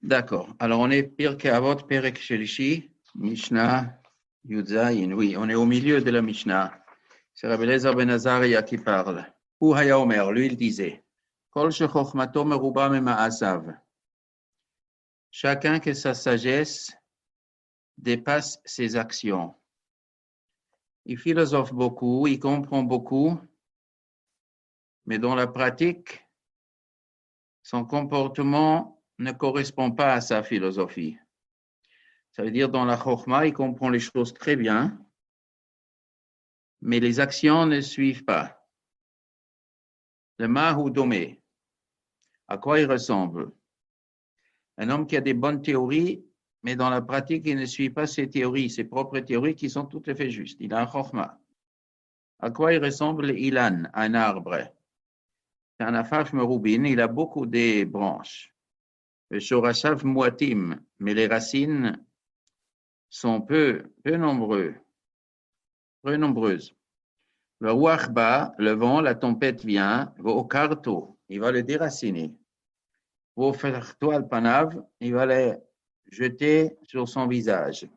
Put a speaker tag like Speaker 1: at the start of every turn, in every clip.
Speaker 1: D'accord. Alors, on est Pirkei Avot, Perek Shelishi, Mishnah, Yud Zayin. Oui, on est au milieu de la Mishnah. C'est Rabbi Eliezer ben Azaria qui parle. Hu haya omer, lui, il disait, Kol shechochmato meruba mema'asav. Chacun que sa sagesse dépasse ses actions. Il philosophe beaucoup, il comprend beaucoup, mais dans la pratique, son comportement ne correspond pas à sa philosophie. Ça veut dire, dans la chokhma, il comprend les choses très bien, mais les actions ne suivent pas. Le mahu domé, à quoi il ressemble? Un homme qui a des bonnes théories, mais dans la pratique, il ne suit pas ses théories, ses propres théories qui sont tout à fait justes. Il a un chokhma. À quoi il ressemble l'ilan, un arbre? C'est un afaf meroubin, il a beaucoup de branches. Le shorashav muatim, mais les racines sont peu nombreuses. Le ruach ba, le vent, la tempête vient, au karto, il va le déraciner. Au ferto al panav, il va le jeter sur son visage.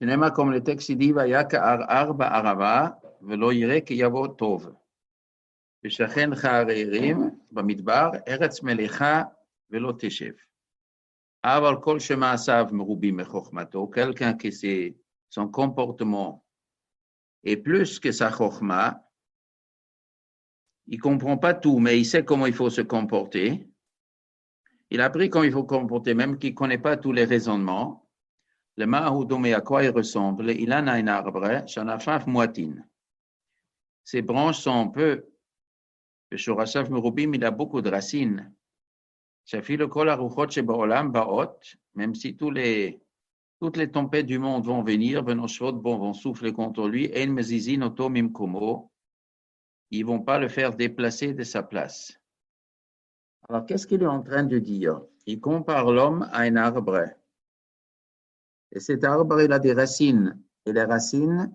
Speaker 1: Ce n'est pas comme le texte dit, Vayaka arba arava, velo yirek yavo tov. V'shachen cha'arerim, bamidbar, eretz melecha, velo teshev. Aval kol shema'asav merubim mechochmato, quelqu'un qui son comportement est plus que sa chokhma, il ne comprend pas tout, mais il sait comment il faut se comporter. Il a appris comment il faut se comporter, même qu'il ne connaît pas tous les raisonnements. Le mahoudome, à quoi il ressemble? Il en a un arbre, shanafaf moitin. Ses branches sont un peu, le shorashav merubim, il a beaucoup de racines. Shafil kol aruchot shebaolam baot, même si toutes les tempêtes du monde vont venir, vont souffler contre lui, en mezizin oto mimkomo, ils ne vont pas le faire déplacer de sa place. Alors, qu'est-ce qu'il est en train de dire? Il compare l'homme à un arbre. Et cet arbre, il a des racines. Et les racines,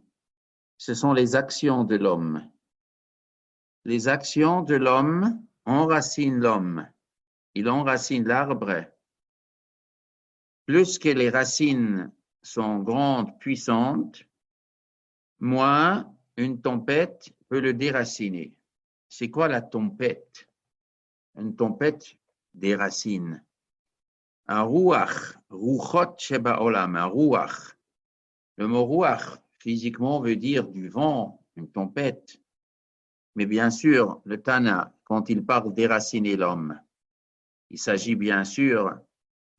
Speaker 1: ce sont les actions de l'homme. Les actions de l'homme enracinent l'homme. Il enracine l'arbre. Plus que les racines sont grandes, puissantes, moins une tempête peut le déraciner. C'est quoi la tempête? Une tempête des racines. Un ruach, ruchot sheba olam, un ruach. Le mot ruach, physiquement, veut dire du vent, une tempête. Mais bien sûr, le Tana, quand il parle déraciner l'homme, il s'agit bien sûr,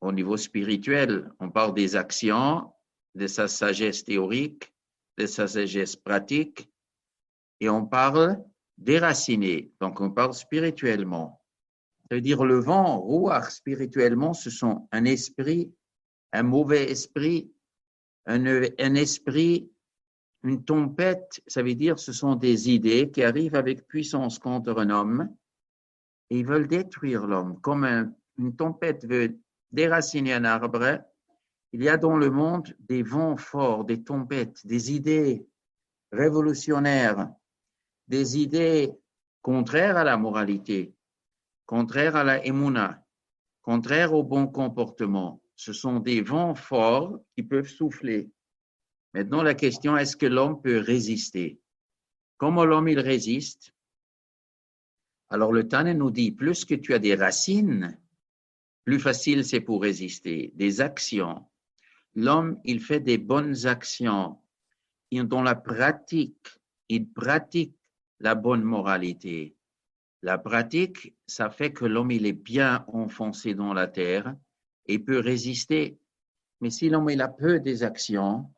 Speaker 1: au niveau spirituel, on parle des actions, de sa sagesse théorique, de sa sagesse pratique, et on parle déraciner, donc on parle spirituellement. Ça veut dire le vent, ruach, spirituellement, ce sont un esprit, un mauvais esprit, un esprit, une tempête, ça veut dire ce sont des idées qui arrivent avec puissance contre un homme et ils veulent détruire l'homme. Comme une tempête veut déraciner un arbre, il y a dans le monde des vents forts, des tempêtes, des idées révolutionnaires, des idées contraires à la moralité, contraires à la émouna, contraires au bon comportement. Ce sont des vents forts qui peuvent souffler. Maintenant, la question, est-ce que l'homme peut résister? Comment l'homme, il résiste? Alors, le Tane nous dit, plus que tu as des racines, plus facile c'est pour résister. Des actions. L'homme, il fait des bonnes actions. Et dans la pratique, il pratique la bonne moralité. La pratique, ça fait que l'homme, il est bien enfoncé dans la terre et peut résister. Mais si l'homme, il a peu des actions,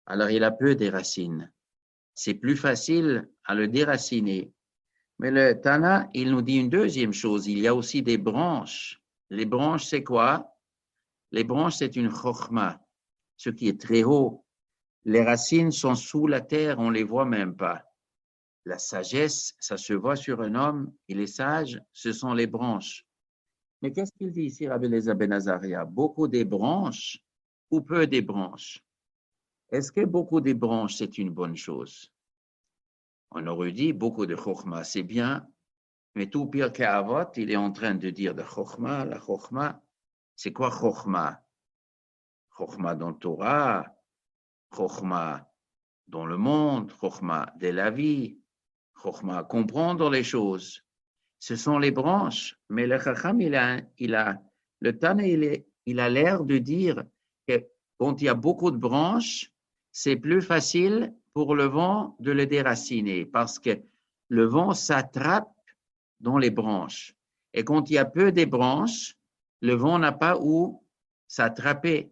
Speaker 1: alors il a peu des racines. C'est plus facile à le déraciner. Mais le Tana, il nous dit une deuxième chose. Il y a aussi des branches. Les branches, c'est quoi? Les branches, c'est une chokhma, ce qui est très haut. Les racines sont sous la terre, on ne les voit même pas. La sagesse, ça se voit sur un homme, et les sages, ce sont les branches. Mais qu'est-ce qu'il dit ici, Rabbi Eliezer ben Azaria? Beaucoup des branches ou peu des branches? Est-ce que beaucoup des branches, c'est une bonne chose? On aurait dit beaucoup de chokhma, c'est bien, Mais tout pire qu'Avot, il est en train de dire de Chokhmah, la Chokhmah. C'est quoi Chokhmah? Chokhmah dans le Torah, Chokhmah dans le monde, Chokhmah de la vie, Chokhmah comprendre les choses. Ce sont les branches. Mais le Chacham, le Tana, il a l'air de dire que quand il y a beaucoup de branches, c'est plus facile pour le vent de le déraciner parce que le vent s'attrape dans les branches. Et quand il y a peu de branches, le vent n'a pas où s'attraper.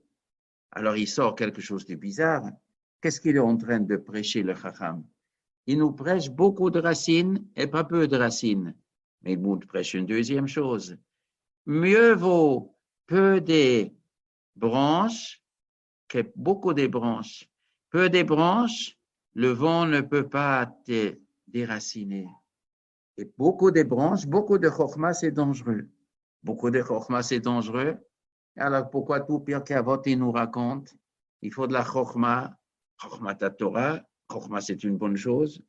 Speaker 1: Alors il sort quelque chose de bizarre. Qu'est-ce qu'il est en train de prêcher, le Chacham? Il nous prêche beaucoup de racines et pas peu de racines. Mais il nous prêche une deuxième chose. Mieux vaut peu de branches que beaucoup de branches. Peu de branches, le vent ne peut pas te déraciner. Et beaucoup de branches, beaucoup de chokhmah, c'est dangereux. Beaucoup de chokhmah, c'est dangereux. Alors pourquoi tout Pirkei Avot, il nous raconte? Il faut de la chokhmah, chokhmah ta Torah. Chokhmah, c'est une bonne chose.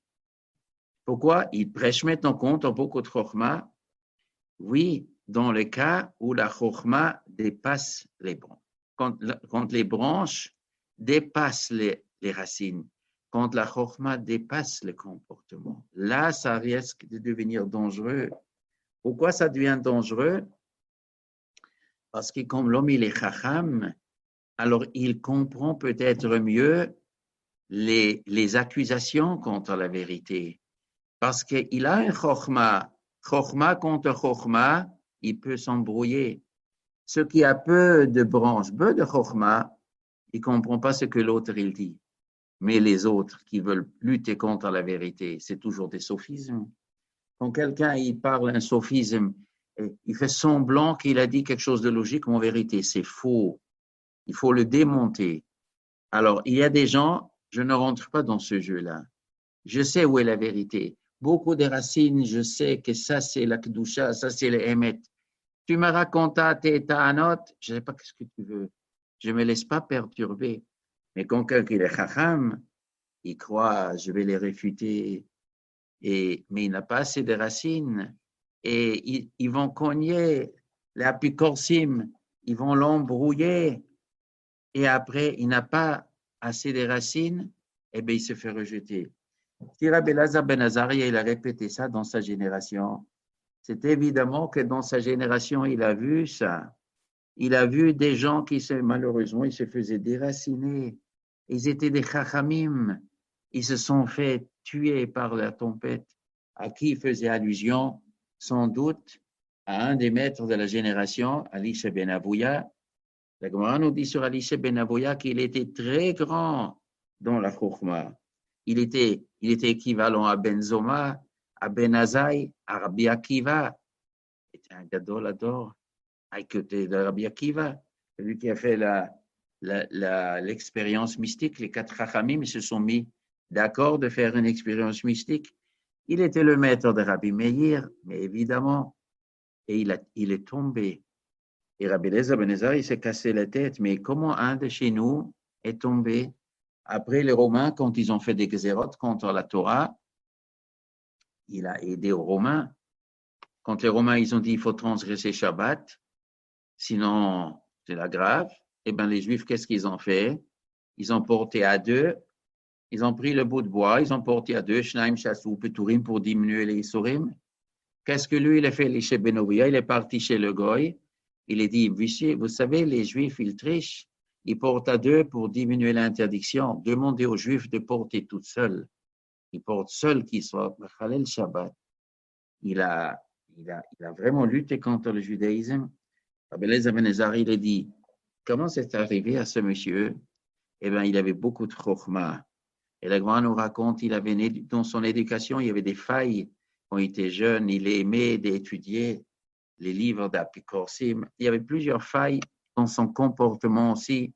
Speaker 1: Pourquoi? Il prêche maintenant contre beaucoup de chokhmah. Oui, dans le cas où la chokhmah dépasse les branches. Quand les branches dépassent les racines, quand la chokhmah dépasse le comportement, là, ça risque de devenir dangereux. Pourquoi ça devient dangereux? Parce que comme l'homme, il est chacham, alors il comprend peut-être mieux les accusations contre la vérité. Parce qu'il a un chokhmah contre chokhmah, il peut s'embrouiller. Ce qui a peu de branches, peu de chokhmah, il ne comprend pas ce que l'autre il dit. Mais les autres qui veulent lutter contre la vérité, c'est toujours des sophismes. Quand quelqu'un il parle un sophisme, il fait semblant qu'il a dit quelque chose de logique, mais en vérité, c'est faux. Il faut le démonter. Alors, il y a des gens, je ne rentre pas dans ce jeu-là. Je sais où est la vérité. Beaucoup de racines, je sais que ça, c'est la Kedusha, ça, c'est le Emet. Tu me racontes tes ta'anot, je ne sais pas ce que tu veux. Je ne me laisse pas perturber. Mais quand quelqu'un est chacham, il croit, je vais les réfuter, mais il n'a pas assez de racines. Et ils vont cogner l'apicorsim, ils vont l'embrouiller. Et après, il n'a pas assez de racines, et bien il se fait rejeter. Si Rabbi Elazar ben Azariah, il a répété ça dans sa génération, c'est évidemment que dans sa génération, il a vu ça. Il a vu des gens qui, malheureusement, ils se faisaient déraciner. Ils étaient des chachamim. Ils se sont fait tuer par la tempête. À qui il faisait allusion? Sans doute à un des maîtres de la génération, Elisha ben Avouya. La Gemara nous dit sur Elisha ben Avouya qu'il était très grand dans la chokhmah. Il était équivalent à Ben Zoma, à Ben Azaï, à Rabbi Akiva. C'était un gadol ador, à côté de Rabbi Akiva, celui qui a fait l'expérience mystique. Les 4 Chachamim se sont mis d'accord de faire une expérience mystique. Il était le maître de Rabbi Meir, mais évidemment, et il est tombé. Et Rabbi Elazar ben Ezra, il s'est cassé la tête. Mais comment un de chez nous est tombé? Après, les Romains, quand ils ont fait des xérotes contre la Torah, il a aidé aux Romains. Quand les Romains, ils ont dit il faut transgresser Shabbat, sinon c'est la grave, eh bien les Juifs, qu'est-ce qu'ils ont fait? Ils ont porté à deux, ils ont pris le bout de bois, ils ont porté à deux, Shnaim, Chassou, Peturim, pour diminuer les Isurim. Qu'est-ce que lui, il a fait, l'Ishe Benovia? Il est parti chez le Goy. Il a dit, vous savez, les Juifs, ils trichent. Ils portent à deux pour diminuer l'interdiction. Demandez aux Juifs de porter tout seuls. Ils portent seuls qu'ils soient Khalel Shabbat. Il a vraiment lutté contre le judaïsme. Rabbi Elazar ben Ezra, il a dit, comment c'est arrivé à ce monsieur? Eh bien, il avait beaucoup de chokhmah. Et la Gemara nous raconte, dans son éducation, il y avait des failles. Quand il était jeune, il aimait d'étudier les livres d'Apikorsim. Il y avait plusieurs failles dans son comportement aussi.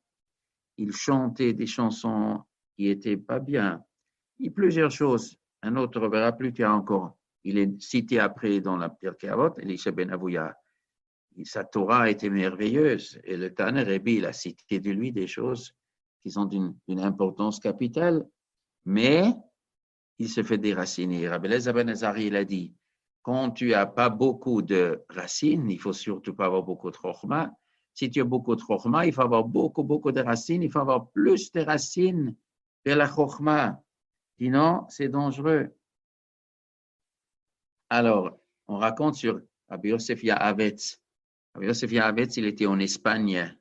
Speaker 1: Il chantait des chansons qui n'étaient pas bien. Il y a plusieurs choses. Un autre verra plus tard encore. Il est cité après dans la Pirkei Avot, Elisha ben Avouya. Sa Torah était merveilleuse. Et le Tana Rebbe, il a cité de lui des choses qui sont d'une importance capitale. Mais il se fait déraciner. Rabbi Elazar ben Azari, il a dit, quand tu n'as pas beaucoup de racines, il ne faut surtout pas avoir beaucoup de chokhmah. Si tu as beaucoup de chokhmah, il faut avoir beaucoup de racines. Il faut avoir plus de racines de la chokhmah. Sinon, c'est dangereux. Alors, on raconte sur Rabbi Yosef Yaavetz. Rabbi Yosef Yaavetz, il était en Espagne.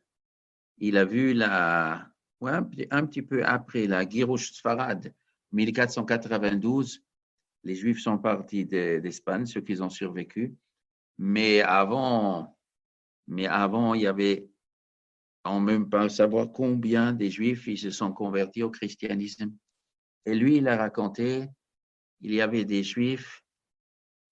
Speaker 1: Il a vu un petit peu après la Girouche Sfarad, 1492. Les Juifs sont partis d'Espagne, ceux qui ont survécu. Mais avant, il y avait, on ne peut même pas savoir combien des Juifs ils se sont convertis au christianisme. Et lui, il a raconté, il y avait des Juifs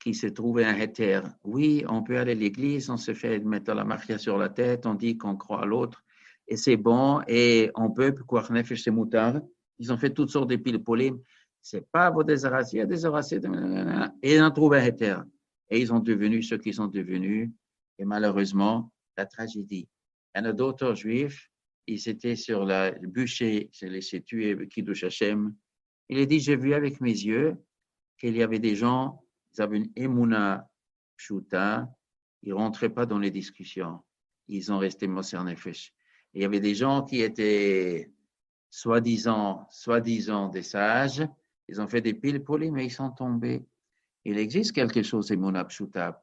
Speaker 1: qui se trouvaient un héter. Oui, on peut aller à l'église, on se fait mettre la marque sur la tête, on dit qu'on croit à l'autre, et c'est bon, et on peut, quoi, nefesh c'est moutard. Ils ont fait toutes sortes de pilpolim. C'est pas vos désaraciers, et ils ont trouvé un héter. Et ils sont devenus ce qu'ils sont devenus. Et malheureusement, la tragédie. Il y en a d'autres juifs, ils étaient sur le bûcher, ils se laissaient tuer, Kiddush Hashem. Il a dit, j'ai vu avec mes yeux qu'il y avait des gens, ils avaient une émouna pshuta, ils ne rentraient pas dans les discussions. Ils ont resté Moser Nefesh. Il y avait des gens qui étaient soi-disant des sages, ils ont fait des piles polis, mais ils sont tombés. Il existe quelque chose, émouna pshuta.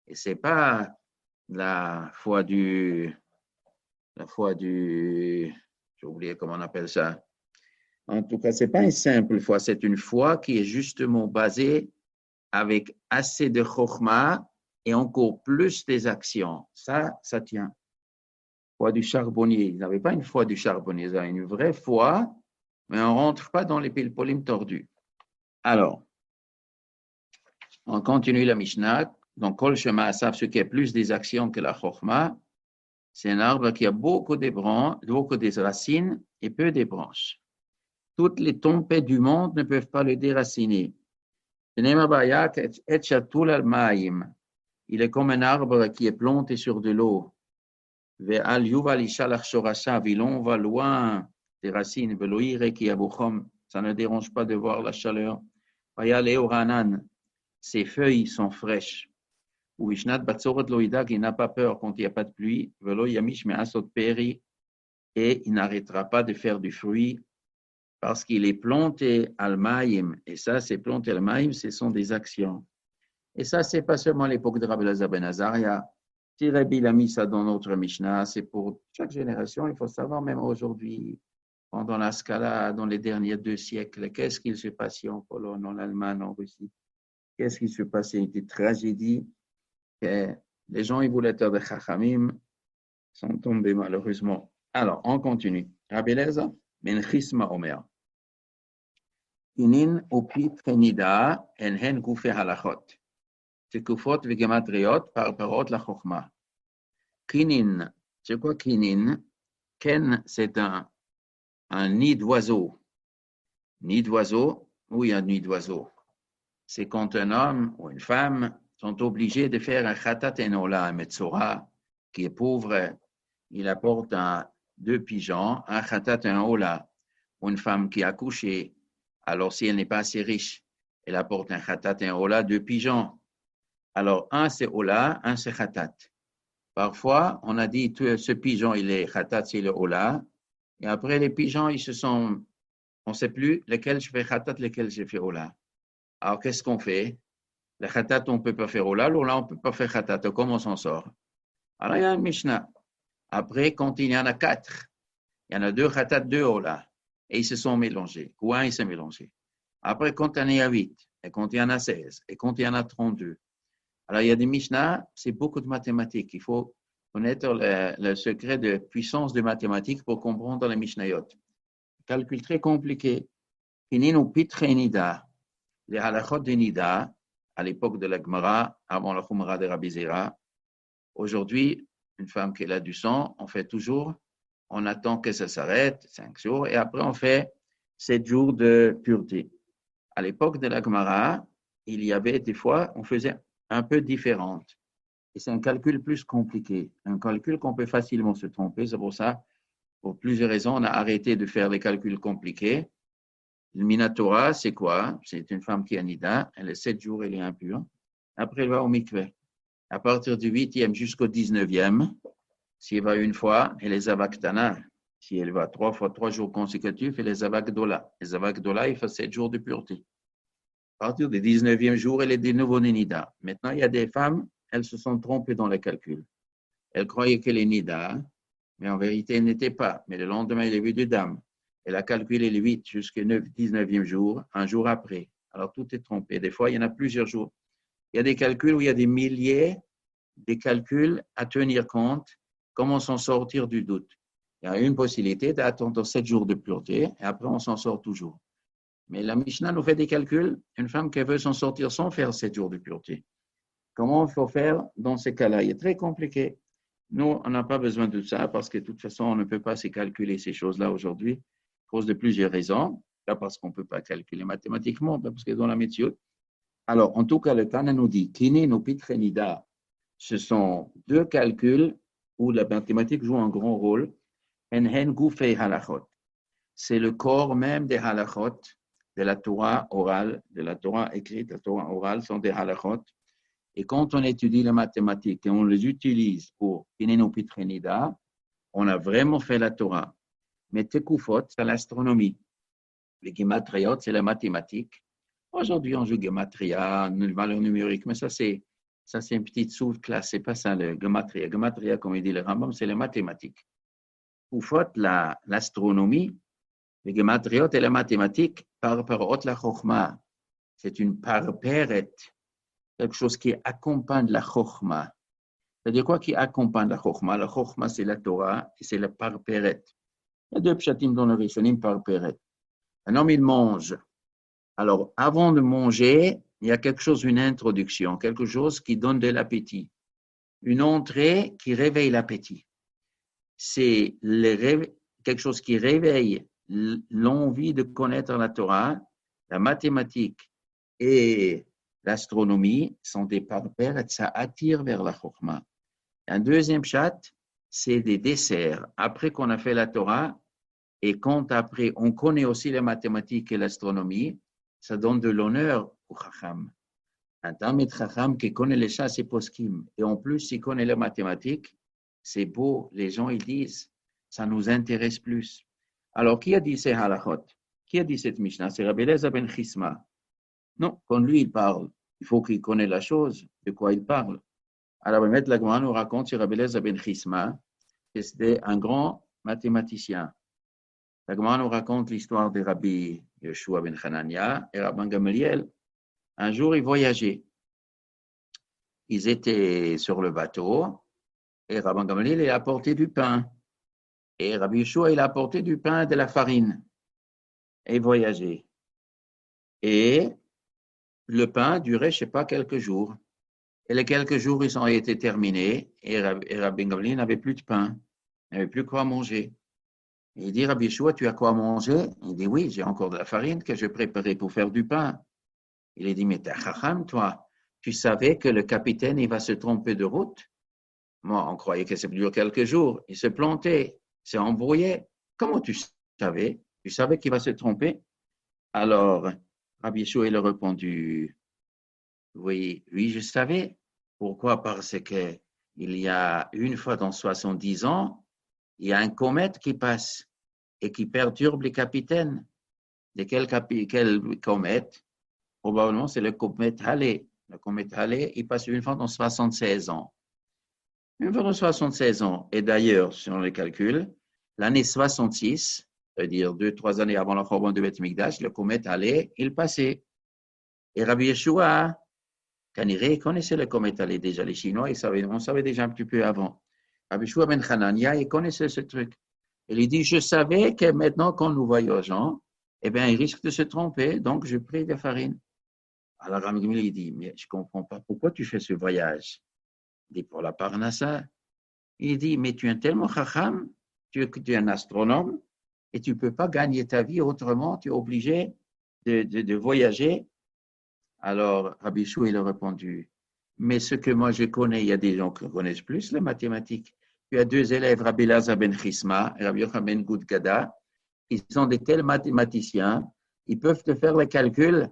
Speaker 1: Et ce n'est pas la foi du, j'ai oublié comment on appelle ça. En tout cas, ce n'est pas une simple foi, c'est une foi qui est justement basée avec assez de chokhmah et encore plus des actions. Ça tient. Foi du charbonnier. Ils n'avaient pas une foi du charbonnier, ils avaient une vraie foi, mais on ne rentre pas dans les pilpolim tordus. Alors, on continue la Mishnah. Donc, Kol Shema Asaf, ce qui est plus des actions que la chokhmah, c'est un arbre qui a beaucoup de racines et peu de branches. Toutes les tempêtes du monde ne peuvent pas le déraciner. Il est comme un arbre qui est planté sur de l'eau. Il va loin des racines. Ça ne dérange pas de voir la chaleur. Ses feuilles sont fraîches. Il n'a pas peur quand il n'y a pas de pluie. Et il n'arrêtera pas de faire du fruit parce qu'il est planté al-maïm. Et ça, c'est planté al-maïm, ce sont des actions. Et ça, c'est pas seulement à l'époque de Rabbi Elazar ben Azaria. Si Rabbi l'a mis ça dans notre Mishnah, c'est pour chaque génération. Il faut savoir, même aujourd'hui, pendant la Scala, dans les derniers 2 siècles, qu'est-ce qu'il se passait en Pologne, en Allemagne, en Russie? Qu'est-ce qui se passait? Des tragédies. Et les gens, ils voulaient être des chachamim, sont tombés malheureusement. Alors, on continue. Rabbi Elazar ben Chisma Omer. Kinin upit kenida en hen goufe halachot. Tekufot vegematriot par parot la chokhmah. Kinin, c'est quoi kinin? Ken, c'est un nid d'oiseau. Nid d'oiseau, où il y a un nid d'oiseau? C'est quand un homme ou une femme sont obligés de faire un khatat enola, un metzora, qui est pauvre, il apporte 2 pigeons, un khatat enola, ou une femme qui a accouché. Alors, si elle n'est pas assez riche, elle apporte un khatat et un ola, 2 pigeons. Alors, un c'est ola, un c'est khatat. Parfois, on a dit que ce pigeon, il est khatat, c'est le ola. Et après, les pigeons, on ne sait plus lequel je fais khatat, lequel je fais ola. Alors, qu'est-ce qu'on fait? Le khatat, on ne peut pas faire ola, l'ola, on ne peut pas faire khatat. Comment on s'en sort? Alors, il y a une Mishnah. Après, quand il y en a 4, il y en a 2 khatat, 2 ola. Et ils se sont mélangés. Ou un, il s'est mélangé. Après, quand il y en a 8, et quand il y en a 16, et quand il y en a 32. Alors, il y a des Mishnah, c'est beaucoup de mathématiques. Il faut connaître le secret de puissance de mathématiques pour comprendre les Mishnayot. Calcul très compliqué. Les halachot de Nida, à l'époque de la Gemara, avant la Khumra de Rabbi Zera. Aujourd'hui, une femme qui a du sang, on fait toujours, on attend que ça s'arrête, 5 jours, et après on fait 7 jours de pureté. À l'époque de la Gemara, il y avait des fois, on faisait un peu différente. Et c'est un calcul plus compliqué, un calcul qu'on peut facilement se tromper. C'est pour ça, pour plusieurs raisons, on a arrêté de faire les calculs compliqués. Le Minatora, c'est quoi? C'est une femme qui est nida, elle est 7 jours, elle est impure. Après, il va au mikveh. À partir du 8e jusqu'au 19e, s'il va une fois, et les avaktana, si elle va 3 jours consécutifs, et les avakdola. Les avakdola, il fait 7 jours de pureté. À partir du 19e jour, elle est de nouveau nida. Maintenant, il y a des femmes, elles se sont trompées dans les calculs. Elles croyaient qu'elle est nida, mais en vérité, elle n'était pas. Mais le lendemain, elle est vue de dame. Elle a calculé le 8 jusqu'au 19e jour, un jour après. Alors, tout est trompé. Des fois, il y en a plusieurs jours. Il y a des calculs où il y a des milliers de calculs à tenir compte. Comment s'en sortir du doute? Il y a une possibilité d'attendre 7 jours de pureté et après, on s'en sort toujours. Mais la Mishnah nous fait des calculs. Une femme qui veut s'en sortir sans faire 7 jours de pureté. Comment il faut faire dans ces cas-là? Il est très compliqué. Nous, on n'a pas besoin de ça parce que de toute façon, on ne peut pas se calculer ces choses-là aujourd'hui à cause de plusieurs raisons. Pas parce qu'on ne peut pas calculer mathématiquement, pas parce que dans la méthode. Alors, en tout cas, le Tana nous dit Kine no pitrenida. Ce sont deux calculs où la mathématique joue un grand rôle. Enhen gufei halachot. C'est le corps même des halachot, de la Torah orale, de la Torah écrite, la Torah orale sont des halachot. Et quand on étudie les mathématiques et on les utilise pour Kinenu Pitrenida, on a vraiment fait la Torah. Mais Tekufot, c'est l'astronomie. Les gematriot, c'est la mathématique. Aujourd'hui, on joue gematria, une valeur numérique, mais ça, c'est une petite sous-classe. C'est pas ça, le gematria. Gematria, comme il dit le Rambam, c'est les mathématiques. Tekufot, l'astronomie, les gematriot et la mathématique, par la chokhma. C'est une parperet. Quelque chose qui accompagne la chokhma. C'est-à-dire quoi qui accompagne la chokhma? La chokhma, c'est la Torah et c'est la parperet. Il y a deux pshatim dans le Rishonim parperet. Un homme, il mange. Alors, avant de manger, il y a quelque chose, une introduction, quelque chose qui donne de l'appétit. Une entrée qui réveille l'appétit. C'est quelque chose qui réveille l'envie de connaître la Torah, la mathématique et l'astronomie sont des parpères et ça attire vers la chokhma. Un deuxième chat, c'est des desserts. Après qu'on a fait la Torah et quand après on connaît aussi les mathématiques et l'astronomie, ça donne de l'honneur au chacham. Un Talmid chacham qui connaît les chasses et poskim et en plus il connaît les mathématiques, c'est beau. Les gens ils disent, ça nous intéresse plus. Alors qui a dit ces halachot? Qui a dit cette Mishnah? C'est Rabbi Eliezer ben Chisma. Non, quand lui, il parle, il faut qu'il connaisse la chose, de quoi il parle. Alors, la Gemara nous raconte sur Rabbi Eliezer ben Chisma, que c'était un grand mathématicien. La Gemara nous raconte l'histoire de Rabbi Yeshua ben Hanania et Rabban Gamaliel. Un jour, ils voyageaient. Ils étaient sur le bateau et Rabban Gamaliel, il a apporté du pain. Et Rabbi Yeshua, il a apporté du pain et de la farine. Et ils voyageaient. Et le pain durait, je ne sais pas, quelques jours. Et les quelques jours, ils ont été terminés et Rabbi Gamaliel n'avait plus de pain, n'avait plus quoi manger. Et il dit, Rabbi Yeshua, tu as quoi manger? Il dit, oui, j'ai encore de la farine que je préparais pour faire du pain. Il a dit, mais t'es chacham, toi, tu savais que le capitaine, il va se tromper de route? Moi, on croyait que ça durait quelques jours. Il se plantait, s'est embrouillé. Comment tu savais? Tu savais qu'il va se tromper? Alors, Rabbi Yeshua, il a répondu, oui, je savais. Pourquoi? Parce que il y a une fois dans 70 ans, il y a un comète qui passe et qui perturbe les capitaines. De quel comète? Probablement, c'est le comète Halley. Le comète Halley, il passe une fois dans 76 ans. Une fois dans 76 ans. Et d'ailleurs, selon les calculs, l'année 66, c'est-à-dire 2-3 années avant la Chorban de Beth Mikdash, le comète Halley, il passait. Et Rabbi Yeshua, Kaniré connaissait le comète Halley déjà. Les Chinois, on savait déjà un petit peu avant. Rabbi Yeshua ben Hanania, il connaissait ce truc. Il dit, je savais que maintenant, quand nous voyageons, eh bien, il risque de se tromper, donc je prie de farine. Alors, Rabbi Gamliel, il dit, mais je ne comprends pas, pourquoi tu fais ce voyage? Il dit, pour la Parnassa. Il dit, mais tu es tellement chacham, tu es un astronome, et tu ne peux pas gagner ta vie autrement, tu es obligé de voyager. Alors, Rabbi Yeshua, il a répondu, mais ce que moi je connais, il y a des gens qui connaissent plus les mathématiques. Tu as deux élèves, Rabbi Eliezer ben Chisma et Rabbi Yochanan ben Gudgada, qui sont des tels mathématiciens, ils peuvent te faire le calcul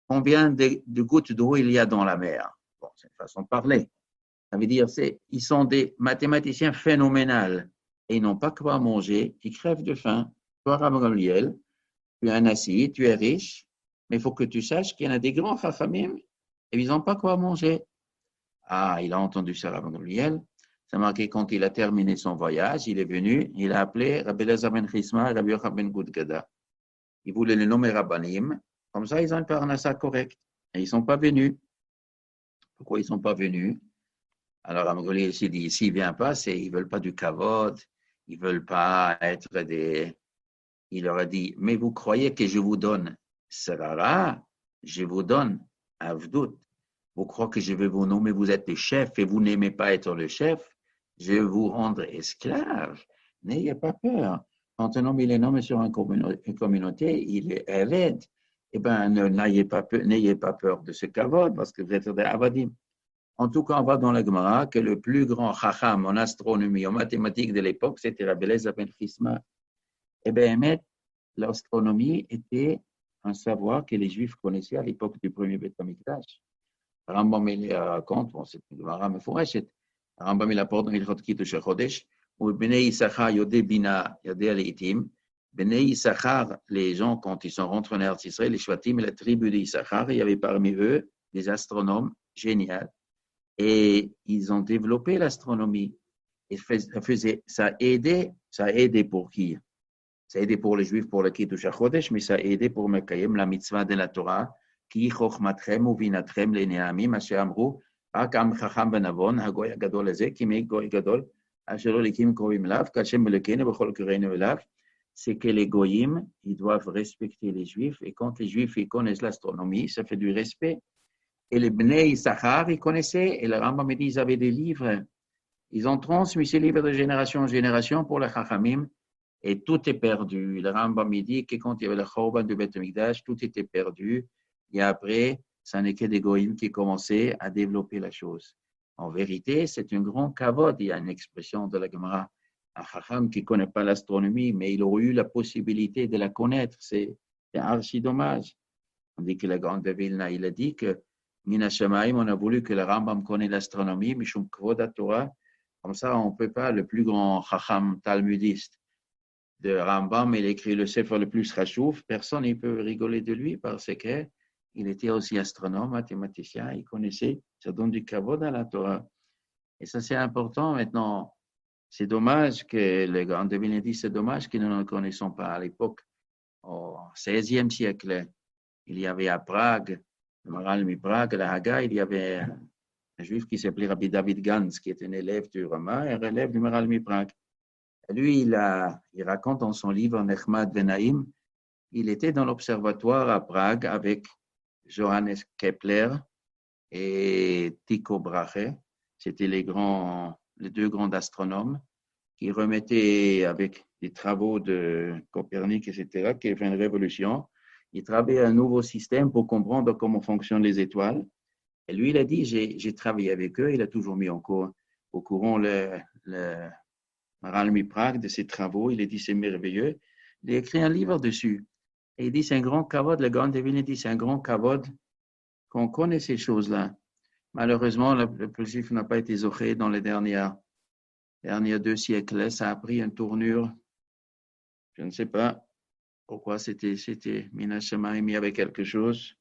Speaker 1: combien de gouttes d'eau il y a dans la mer. Bon, c'est une façon de parler. Ça veut dire, ils sont des mathématiciens phénoménaux et ils n'ont pas quoi manger, ils crèvent de faim. Toi, Rabbi Gamliel, tu es un assis, tu es riche, mais il faut que tu saches qu'il y en a des grands chachamim et ils n'ont pas quoi manger. Ah, il a entendu ça, Rabbi Gamliel. Ça marqué quand il a terminé son voyage, il est venu, il a appelé Rabbi Elazar ben Chisma et Rabbi Yochanan ben Gudgada. Il voulait les nommer Rabbanim, comme ça ils ont une parnassa correcte. Et ils ne sont pas venus. Pourquoi ils ne sont pas venus? Alors Rabbi Gamliel s'est dit, s'ils ne viennent pas, ils ne veulent pas du kavod, ils ne veulent pas être des... Il leur a dit, mais vous croyez que je vous donne Sarara, je vous donne Avdout. Vous croyez que je vais vous nommer, vous êtes le chef et vous n'aimez pas être le chef, je vais vous rendre esclave. N'ayez pas peur. Quand un homme il est nommé sur une communauté, il est Eved. Eh bien, n'ayez pas peur de ce kavod parce que vous êtes des Avadim. En tout cas, on voit dans la Gemara que le plus grand chacham en astronomie, en mathématiques de l'époque, c'était Rabbi Elazar ben Chisma. Eh bien, l'astronomie était un savoir que les Juifs connaissaient à l'époque du premier Beth Amikdash. Rambam il raconte, bon, c'est une Gemara mefourachet. Rambam il apporte dans Ilchot Kiddush HaChodesh, où Bnei Yissachar Yodé Bina Yodé Aleitim. Bnei Yissachar, les gens, quand ils sont rentrés en Eretz Israël, les Shvatim, la tribu de Yissachar, il y avait parmi eux des astronomes géniaux. Et ils ont développé l'astronomie. Et ça a aidé pour qui? Ça a aidé pour les Juifs pour le Kiddush HaChodesh, mais ça a aidé pour Mekayem, la mitzvah de la Torah, qui chochmatrem ou vinatrem les ne'amim, asher amru, רק עם חכם ונבון, הגוי הגדול הזה, כי מי גוי גדול, אשר לא ליקים קרובים אליו, כהשם מלכנו בכל קראינו אליו, c'est que les goyim, ils doivent respecter les Juifs, et quand les Juifs ils connaissent l'astronomie, ça fait du respect. Et les Bnei Issachar, ils connaissaient, et le Rambam dit, ils avaient des livres, ils ont transmis ces livres de génération en génération pour les Chachamim, et tout est perdu. Le Rambam dit que quand il y avait le Chorban du Beth Amikdash, tout était perdu, et après, ça n'est que des goïms qui commençaient à développer la chose. En vérité, c'est un grand kavod. Il y a une expression de la Gemara, un chacham qui ne connaît pas l'astronomie, mais il aurait eu la possibilité de la connaître. C'est archi dommage. On dit que la grande de Vilna, il a dit que Mina Shamaim, on a voulu que le Rambam connaisse l'astronomie, Mishum Kvod Torah. Comme ça, on ne peut pas, le plus grand chacham talmudiste de Rambam, il écrit le sefer le plus rachouf, personne ne peut rigoler de lui parce que il était aussi astronome, mathématicien, il connaissait, ça donne du kavod à la Torah. Et ça, c'est important maintenant. C'est dommage que les grands devinaient dit, c'est dommage que nous ne le connaissons pas à l'époque. Au XVIe siècle, il y avait à Prague, le Maral mi Prague, la Haga, il y avait un juif qui s'appelait Rabbi David Gans, qui était un élève du Rama et un élève du Maral mi Prague. Et lui, il raconte dans son livre Nechmad Venaim, il était dans l'observatoire à Prague avec Johannes Kepler et Tycho Brahe, c'était les deux grands astronomes qui remettaient avec des travaux de Copernic, etc., qui a fait une révolution. Ils travaillaient un nouveau système pour comprendre comment fonctionnent les étoiles. Et lui, il a dit, j'ai travaillé avec eux, il a toujours mis au courant le Maral mi Prague de ses travaux, il a dit, c'est merveilleux. Il a écrit un livre dessus. Et il dit, c'est un grand kavod, le grand devine dit, c'est un grand kavod qu'on connaît ces choses-là. Malheureusement, le peuple juif n'a pas été zoché dans les derniers 2 siècles. Ça a pris une tournure. Je ne sais pas pourquoi c'était Mina Shemaim, il y avait quelque chose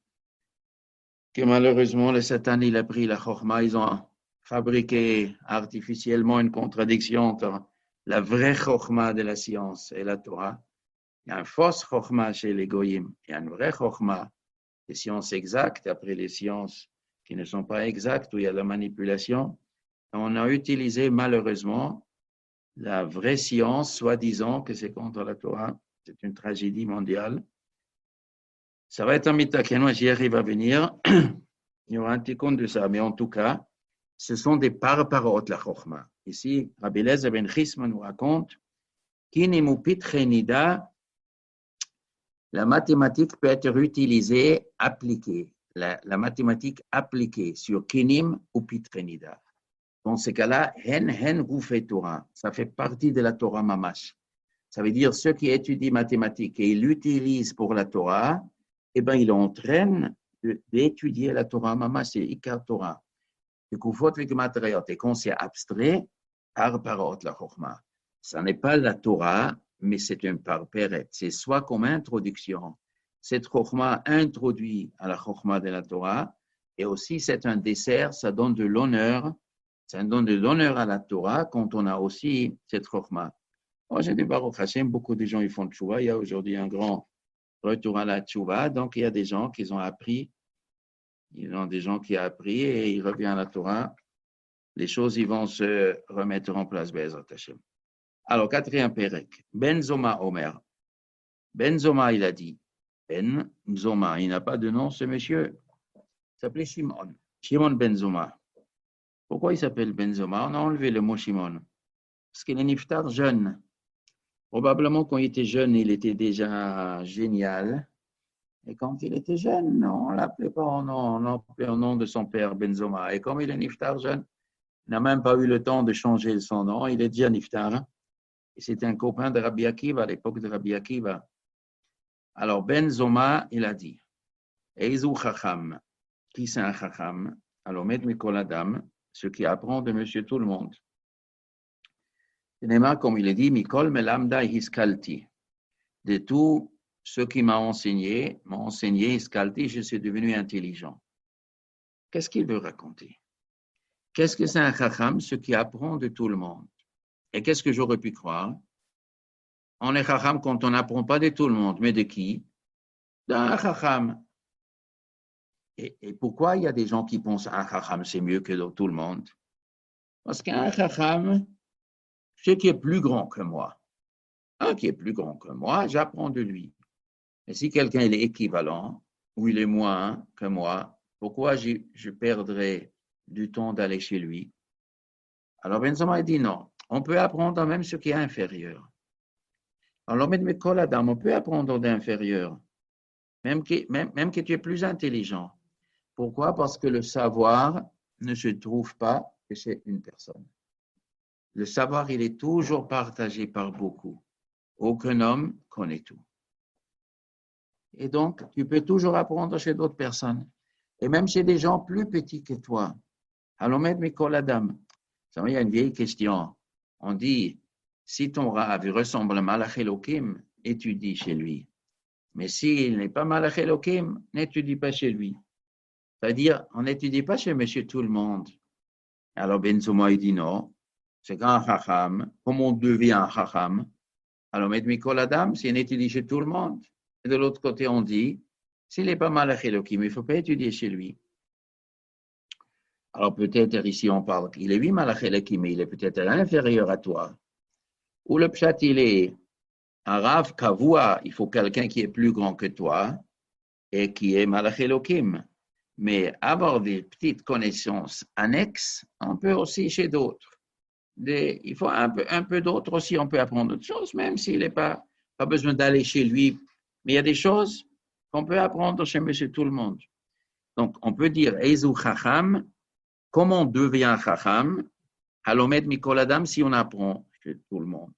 Speaker 1: que malheureusement, le Satan, il a pris la chorma. Ils ont fabriqué artificiellement une contradiction entre la vraie chorma de la science et la Torah. Il y a une fausse chorma chez les goyim. Il y a une vraie chorma. Les sciences exactes, après les sciences qui ne sont pas exactes, où il y a la manipulation. On a utilisé malheureusement la vraie science, soi-disant que c'est contre la Torah. C'est une tragédie mondiale. Ça va être un mitakeno, j'y arrive à venir. Il y aura un petit compte de ça, mais en tout cas, ce sont des par-parot, la chorma. Ici, Rabbi Elazar ben Chisma nous raconte Kinimupit Chenida. La mathématique peut être utilisée, appliquée. La mathématique appliquée sur Kinim ou Pitrenida. Dans ce cas-là, Hen Goufet Torah. Ça fait partie de la Torah Mamash. Ça veut dire ceux qui étudient mathématiques et ils l'utilisent pour la Torah, eh bien, ils entraînent d'étudier la Torah Mamash, c'est Ikar Torah. Kufot v'gematriot, et quand c'est abstrait, par parot la chokma. Ça n'est pas la Torah, mais c'est un parperet. C'est soit comme introduction. Cette chokma introduit à la chokma de la Torah, et aussi c'est un dessert, ça donne de l'honneur. Ça donne de l'honneur à la Torah quand on a aussi cette chokma. Moi, j'ai dit Baruch Hashem, beaucoup de gens ils font tchouva. Il y a aujourd'hui un grand retour à la tchouva. Donc, il y a des gens qui ont appris. Ils ont des gens qui ont appris et ils reviennent à la Torah. Les choses, ils vont se remettre en place, Bezrat Hashem. Alors, quatrième pérec. Ben Zoma Omer. Ben Zoma, il a dit. Ben Zoma, il n'a pas de nom, ce monsieur. Il s'appelait Shimon. Shimon Ben Zoma. Pourquoi il s'appelle Ben Zoma? On a enlevé le mot Shimon. Parce qu'il est niftar jeune. Probablement, quand il était jeune, il était déjà génial. Et quand il était jeune, on ne l'appelait pas au nom de son père, Benzoma. Et comme il est niftar jeune, il n'a même pas eu le temps de changer son nom. Il est déjà niftar. Et c'était un copain de Rabbi Akiva, à l'époque de Rabbi Akiva. Alors, Benzoma, il a dit, Eizu Chacham, qui c'est un Chacham? Alors, Med Mikol Adam, ce qui apprend de monsieur tout le monde. Comme il est dit, Mikol Melamda Hiskalti. De tout ce qui m'a enseigné, Hiskalti, je suis devenu intelligent. Qu'est-ce qu'il veut raconter? Qu'est-ce que c'est un chacham? Ce qui apprend de tout le monde. Et qu'est-ce que j'aurais pu croire? On est chacham quand on n'apprend pas de tout le monde, mais de qui? D'un chacham. Et pourquoi il y a des gens qui pensent qu'un chacham c'est mieux que tout le monde? Parce qu'un chacham, c'est qui est plus grand que moi. Un qui est plus grand que moi, j'apprends de lui. Et si quelqu'un est équivalent, ou il est moins que moi, pourquoi je perdrais du temps d'aller chez lui? Alors Benzoma dit non, on peut apprendre même ce qui est inférieur. Alors on peut apprendre d'inférieur, même que tu es plus intelligent. Pourquoi? Parce que le savoir ne se trouve pas que chez une personne. Le savoir, il est toujours partagé par beaucoup. Aucun homme connaît tout. Et donc, tu peux toujours apprendre chez d'autres personnes. Et même chez des gens plus petits que toi. Alomed Mikol Adam. Il y a une vieille question. On dit, si ton Rav ressemble à Malach Elohim, étudie chez lui. Mais s'il n'est pas Malach Elohim, n'étudie pas chez lui. C'est-à-dire, on n'étudie pas chez monsieur tout le monde. Alors Benzoma, il dit non. C'est qu'un Chacham. Comment on devient un Chacham? Alors, Mikol Adam, c'est un étudie chez tout le monde. Et de l'autre côté, on dit, s'il n'est pas Malach Elohim, il ne faut pas étudier chez lui. Alors, peut-être ici, on parle qu'il est oui Malach Elohim, mais il est peut-être inférieur à toi. Ou le pshat, il est un Rav Kavua, il faut quelqu'un qui est plus grand que toi et qui est Malach Elohim. Mais avoir des petites connaissances annexes, on peut aussi chez d'autres. Il faut un peu d'autres aussi, on peut apprendre d'autres choses, même s'il n'est pas besoin d'aller chez lui. Mais il y a des choses qu'on peut apprendre chez monsieur tout le monde. Donc, on peut dire, Eizu Chacham, comment on devient Chacham? Halomed Mikol Adam, si on apprend chez tout le monde.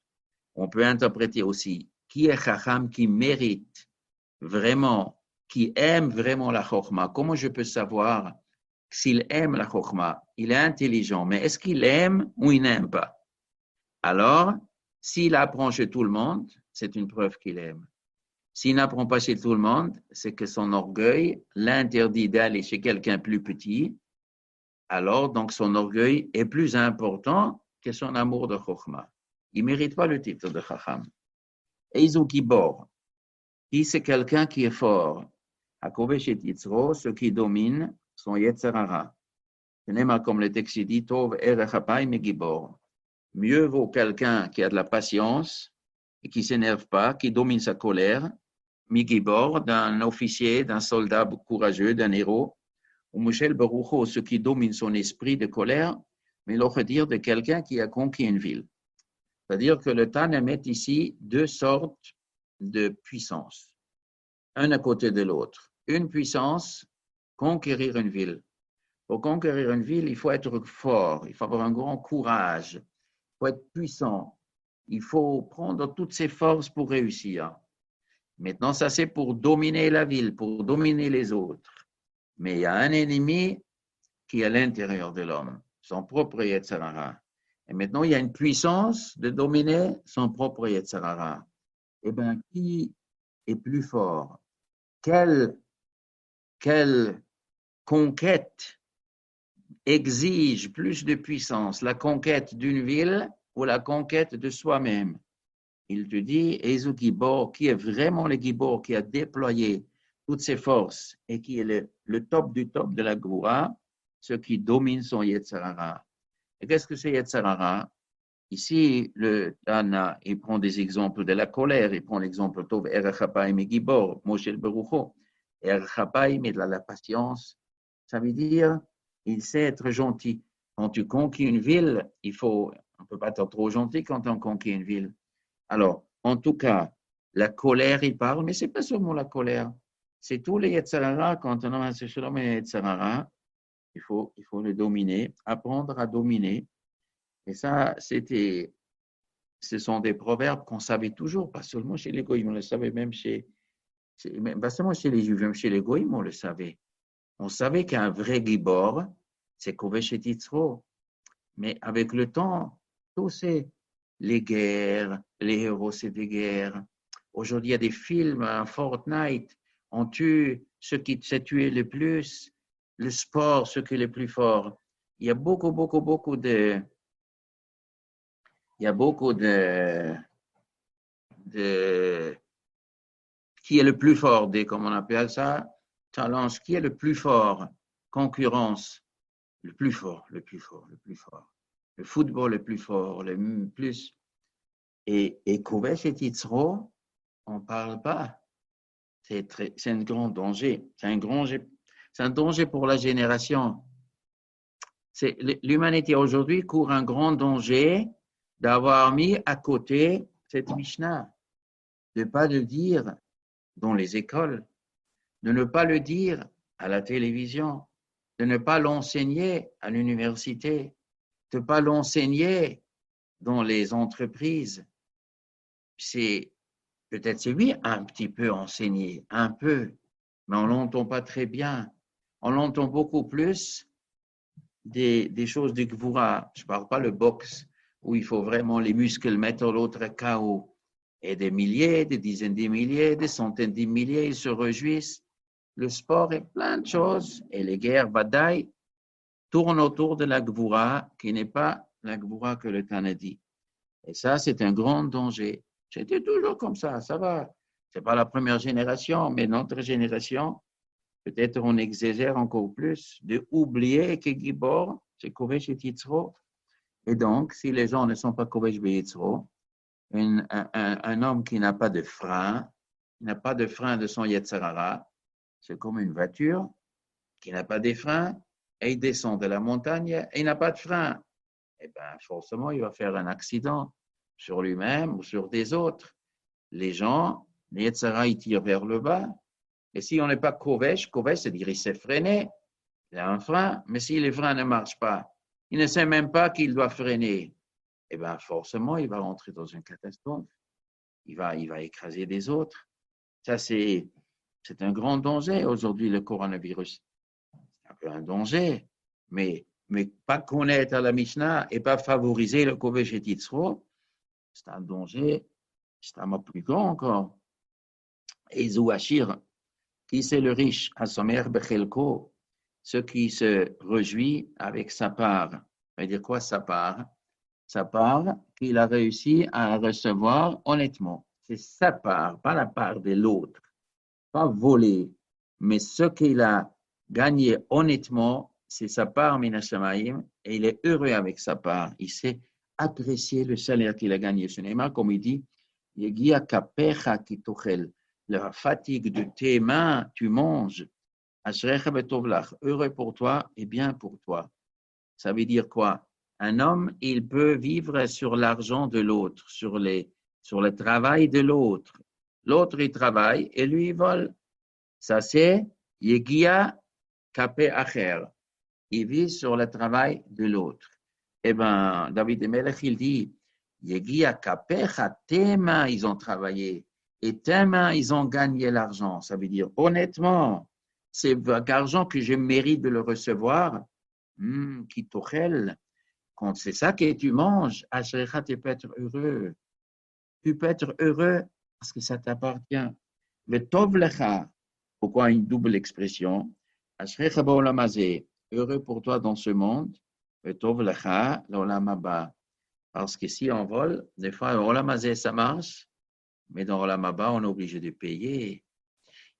Speaker 1: On peut interpréter aussi, qui est Chacham qui mérite vraiment, qui aime vraiment la Chokhma? Comment je peux savoir s'il aime la Chokhma? Il est intelligent, mais est-ce qu'il aime ou il n'aime pas? Alors, s'il apprend chez tout le monde, c'est une preuve qu'il aime. S'il n'apprend pas chez tout le monde, c'est que son orgueil l'interdit d'aller chez quelqu'un plus petit. Alors, donc, son orgueil est plus important que son amour de Chokhma. Il ne mérite pas le titre de Chacham. Eizu Gibor, qui c'est quelqu'un qui est fort. Hakovesh et Yitzro, ce qui domine son Yetzer Hara. Comme le texte dit, Tov erech hapayim megibor. Mieux vaut quelqu'un qui a de la patience et qui ne s'énerve pas, qui domine sa colère, Migibor, d'un officier, d'un soldat courageux, d'un héros, ou Michel Barucho, ce qui domine son esprit de colère, mais l'autre dire de quelqu'un qui a conquis une ville. C'est-à-dire que le Tana met ici deux sortes de puissance, un à côté de l'autre. Une puissance, conquérir une ville. Pour conquérir une ville, il faut être fort, il faut avoir un grand courage, il faut être puissant, il faut prendre toutes ses forces pour réussir. Maintenant, ça c'est pour dominer la ville, pour dominer les autres. Mais il y a un ennemi qui est à l'intérieur de l'homme, son propre Yetzer Hara. Et maintenant, il y a une puissance de dominer son propre Yetzer Hara. Eh bien, qui est plus fort? Quelle conquête exige plus de puissance? La conquête d'une ville ou la conquête de soi-même? Il te dit, Ezu Gibor, qui est vraiment le Gibor, qui a déployé toutes ses forces et qui est le top du top de la Goura, ce qui domine son Yetzer Hara. Et qu'est-ce que c'est Yetzer Hara? Ici, le Tana, il prend des exemples de la colère, il prend l'exemple Tov Erachapaim et Gibor, Moshe el Berucho. Erachapaim est de la patience, ça veut dire, il sait être gentil. Quand tu conquis une ville, on ne peut pas être trop gentil quand on conquit une ville. Alors, en tout cas, la colère, il parle, mais ce n'est pas seulement la colère. C'est tous les Yetzer Hara. Quand on a un Shalom et Yetzer Hara, il faut le dominer, apprendre à dominer. Et ça, ce sont des proverbes qu'on savait toujours, pas seulement chez les Goïms, on le savait même pas seulement chez les Juifs, même chez les Goïms, on le savait. On savait qu'un vrai Gibor, c'est Kovesh et Yitzro. Mais avec le temps, tout c'est les guerres, les héros, c'est des guerres. Aujourd'hui, il y a des films, un Fortnite, on tue ceux qui s'est tué le plus, le sport, ceux qui est le plus fort. Il y a beaucoup de qui est le plus fort, comme on appelle ça, challenge, qui est le plus fort, concurrence, le plus fort. Le football le plus fort, le plus. Et Kovesh et Yitzro, on ne parle pas. C'est un grand danger. C'est un danger pour la génération. L'humanité aujourd'hui court un grand danger d'avoir mis à côté cette Mishnah, de ne pas le dire dans les écoles, de ne pas le dire à la télévision, de ne pas l'enseigner à l'université, de ne pas l'enseigner dans les entreprises. Peut-être c'est oui, un petit peu enseigné, un peu, mais on ne l'entend pas très bien. On l'entend beaucoup plus des choses du Gvura. Je ne parle pas le boxe, où il faut vraiment les muscles mettre l'autre KO. Et des milliers, des dizaines de milliers, des centaines de milliers, ils se réjouissent. Le sport est plein de choses. Et les guerres, badaï, tournent autour de la Gvura, qui n'est pas la Gvura que le Tana dit. Et ça, c'est un grand danger. C'était toujours comme ça va. Ce n'est pas la première génération, mais notre génération, peut-être on exagère encore plus, de oublier que Gibor, c'est Kovesh et Yitzro. Et donc, si les gens ne sont pas Kovesh et Yitzro, un homme qui n'a pas de frein, de son Yetzer Hara, c'est comme une voiture qui n'a pas de frein, et il descend de la montagne et il n'a pas de frein. Eh bien, forcément, il va faire un accident sur lui-même ou sur des autres. Les gens, les Yetzer Hara, ils tirent vers le bas. Et si on n'est pas Kovesh, c'est-à-dire il s'est freiné, il a un frein, mais si les freins ne marchent pas, il ne sait même pas qu'il doit freiner. Eh bien, forcément, il va rentrer dans une catastrophe. Il va écraser des autres. Ça, c'est un grand danger aujourd'hui, le coronavirus. C'est un peu un danger, mais pas connaître la Mishnah et pas favoriser le Kovesh et Yitzro, c'est un danger, c'est un mot plus grand encore. Et Zouachir, qui c'est le riche, Asomer Bechelko, ce qui se réjouit avec sa part. Ça veut dire quoi sa part? Sa part qu'il a réussi à recevoir honnêtement. C'est sa part, pas la part de l'autre. Pas voler, mais ce qu'il a gagné honnêtement, c'est sa part Minashamaim, et il est heureux avec sa part. Il sait apprécier le salaire qu'il a gagné. Ce n'est pas comme il dit, Yegia kapecha kitochel. La fatigue de tes mains, tu manges. Ashrecha betovlach. Heureux pour toi et bien pour toi. Ça veut dire quoi? Un homme, il peut vivre sur l'argent de l'autre, sur le travail de l'autre. L'autre, il travaille et lui, il vole. Ça, c'est Yegia Kapé Acher. Il vit sur le travail de l'autre. Eh bien, David Melech, il dit Yegia Kapecha, tes mains, ils ont travaillé. Et tes mains, ils ont gagné l'argent. Ça veut dire, honnêtement, c'est l'argent que je mérite de le recevoir. Qui t'ochel, quand c'est ça que tu manges, Ashrecha, tu peux être heureux. Tu peux être heureux parce que ça t'appartient. Le tov lecha, pourquoi une double expression? Ashrecha ba'olam hazeh, heureux pour toi dans ce monde. Le tov lecha, l'olam haba. Parce que si on vole, des fois, l'olam hazeh, ça marche, mais dans l'olam haba, on est obligé de payer.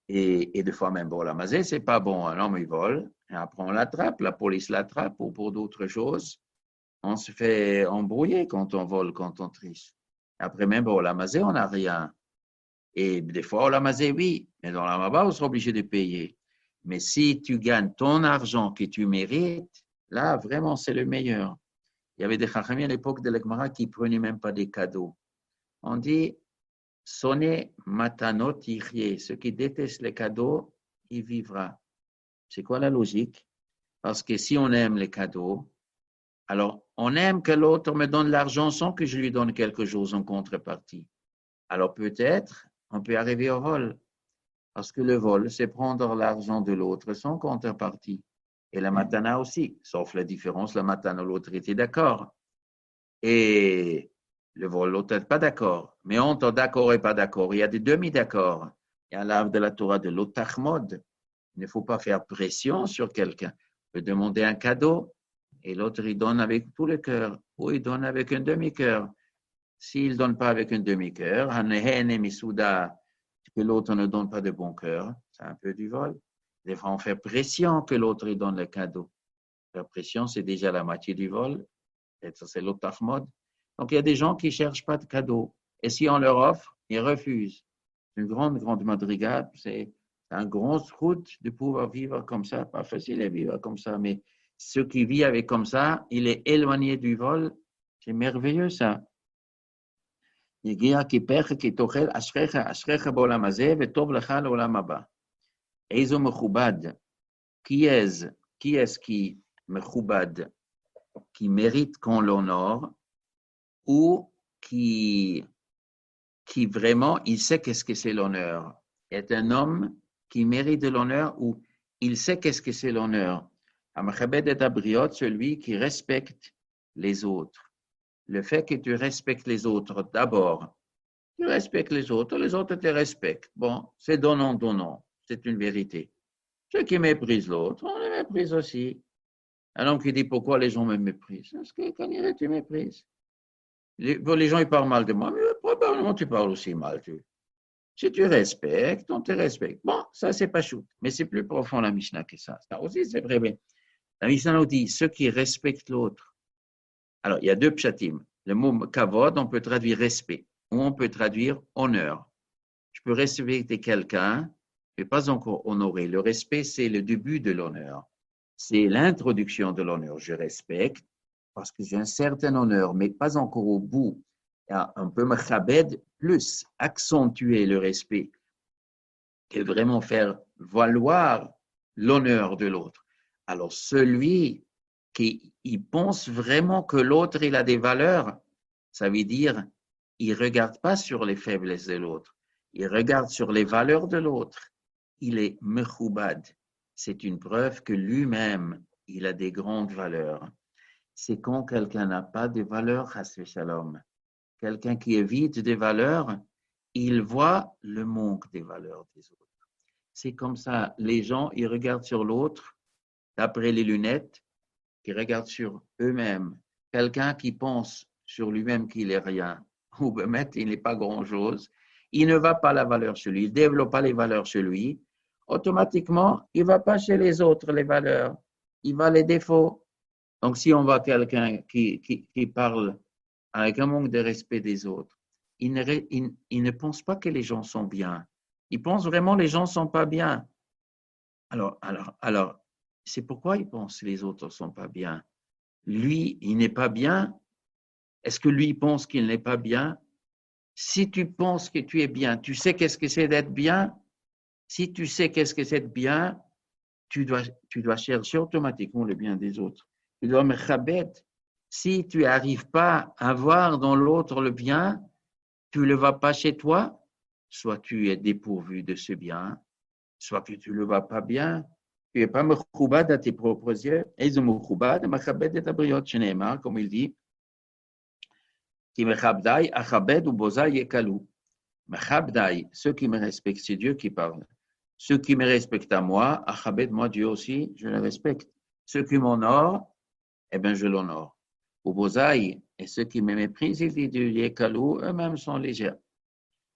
Speaker 1: Et des fois même, bon, l'olam hazeh, c'est pas bon. Un homme, il vole, et après on l'attrape, la police l'attrape, ou pour d'autres choses. On se fait embrouiller quand on vole, quand on triche. Après même, bon, l'olam hazeh, on n'a rien. Et des fois, l'olam hazeh, oui, mais dans l'olam haba, on sera obligé de payer. Mais si tu gagnes ton argent que tu mérites, là, vraiment, c'est le meilleur. Il y avait des chachamim à l'époque de l'Egmara qui ne prenaient même pas des cadeaux. On dit, sonnez matanot yichye. Ceux qui détestent les cadeaux, il vivra. C'est quoi la logique? Parce que si on aime les cadeaux, alors on aime que l'autre me donne l'argent sans que je lui donne quelque chose en contrepartie. Alors peut-être, on peut arriver au vol. Parce que le vol, c'est prendre l'argent de l'autre sans contrepartie. Et la matana aussi, sauf la différence, la matana, l'autre était d'accord. Et le vol, l'autre n'est pas d'accord. Mais entre d'accord et pas d'accord, il y a des demi-d'accords. Il y a l'art de la Torah de l'otachmod. Il ne faut pas faire pression sur quelqu'un. On peut demander un cadeau et l'autre, il donne avec tout le cœur ou il donne avec un demi-cœur. S'il ne donne pas avec un demi-cœur, que l'autre ne donne pas de bon cœur, c'est un peu du vol. Des fois, on fait pression que l'autre il donne le cadeau. Faire pression, c'est déjà la moitié du vol. Et ça, c'est l'otachmod. Donc, il y a des gens qui ne cherchent pas de cadeau. Et si on leur offre, ils refusent. C'est une grande, grande madrigade. C'est un grand route de pouvoir vivre comme ça. Pas facile de vivre comme ça, mais ceux qui vivent avec comme ça, il est éloigné du vol. C'est merveilleux, ça. יגיע כיפך כי תאכל אשריך בעולם הזה וטוב לך לעולם הבא. איזו מכובד, qui est-ce qui מכובד, qui mérite qu'on l'honore ou qui vraiment, il sait qu'est-ce que c'est l'honneur. Est un homme qui mérite de l'honneur ou il sait qu'est-ce que c'est l'honneur. Amachabed et Abriot, celui qui respecte les autres. Le fait que tu respectes les autres d'abord, tu respectes les autres te respectent. Bon, c'est donnant, c'est une vérité. Ceux qui méprisent l'autre, on les méprise aussi. Un homme qui dit pourquoi les gens me méprisent, parce que quand il tu méprises. Les gens ils parlent mal de moi, mais probablement tu parles aussi mal. Si tu respectes, on te respecte. Bon, ça c'est pas chou, mais c'est plus profond la Mishnah que ça. Ça aussi c'est vrai. Mais la Mishnah nous dit ceux qui respectent l'autre. Alors il y a deux pshatim. Le mot kavod, on peut traduire respect ou on peut traduire honneur. Je peux respecter quelqu'un, mais pas encore honorer. Le respect, c'est le début de l'honneur. C'est l'introduction de l'honneur. Je respecte parce que j'ai un certain honneur, mais pas encore au bout. On peut me chabed plus, accentuer le respect et vraiment faire valoir l'honneur de l'autre. Alors, celui qui pense vraiment que l'autre, il a des valeurs, ça veut dire, il ne regarde pas sur les faiblesses de l'autre, il regarde sur les valeurs de l'autre. Il est mechoubad. C'est une preuve que lui-même, il a des grandes valeurs. C'est quand quelqu'un n'a pas de valeurs, hasbe shalom. Quelqu'un qui évite des valeurs, il voit le manque des valeurs des autres. C'est comme ça, les gens, ils regardent sur l'autre, d'après les lunettes, qui regardent sur eux-mêmes. Quelqu'un qui pense sur lui-même qu'il n'est rien, ou bien il n'est pas grand-chose, il ne va pas la valeur chez lui, il ne développe pas les valeurs chez lui, automatiquement, il ne va pas chez les autres les valeurs, il va les défauts. Donc, si on voit quelqu'un qui parle avec un manque de respect des autres, il ne pense pas que les gens sont bien. Il pense vraiment que les gens ne sont pas bien. Alors, c'est pourquoi il pense que les autres ne sont pas bien. Lui, il n'est pas bien. Est-ce que lui pense qu'il n'est pas bien? Si tu penses que tu es bien, tu sais qu'est-ce que c'est d'être bien? Si tu sais qu'est-ce que c'est d'être bien, tu dois chercher automatiquement le bien des autres. Tu dois me chabed. Si tu n'arrives pas à voir dans l'autre le bien, tu ne le vas pas chez toi, soit tu es dépourvu de ce bien, soit que tu ne le vas pas bien. Tu n'es pas mechoubad à tes propres yeux. Eizo mechoubad, machabed et abriot, sheneemar, comme il dit, qui mechabdai, achabed ou bozai yekalu. Mechabdai, ceux qui me respectent, c'est Dieu qui parle. Ceux qui me respectent à moi, achabed, moi Dieu aussi, je les respecte. Ceux qui m'honorent, eh bien je l'honore. Ou bozai, et ceux qui me méprisent, il dit du yekalu, eux-mêmes sont légers.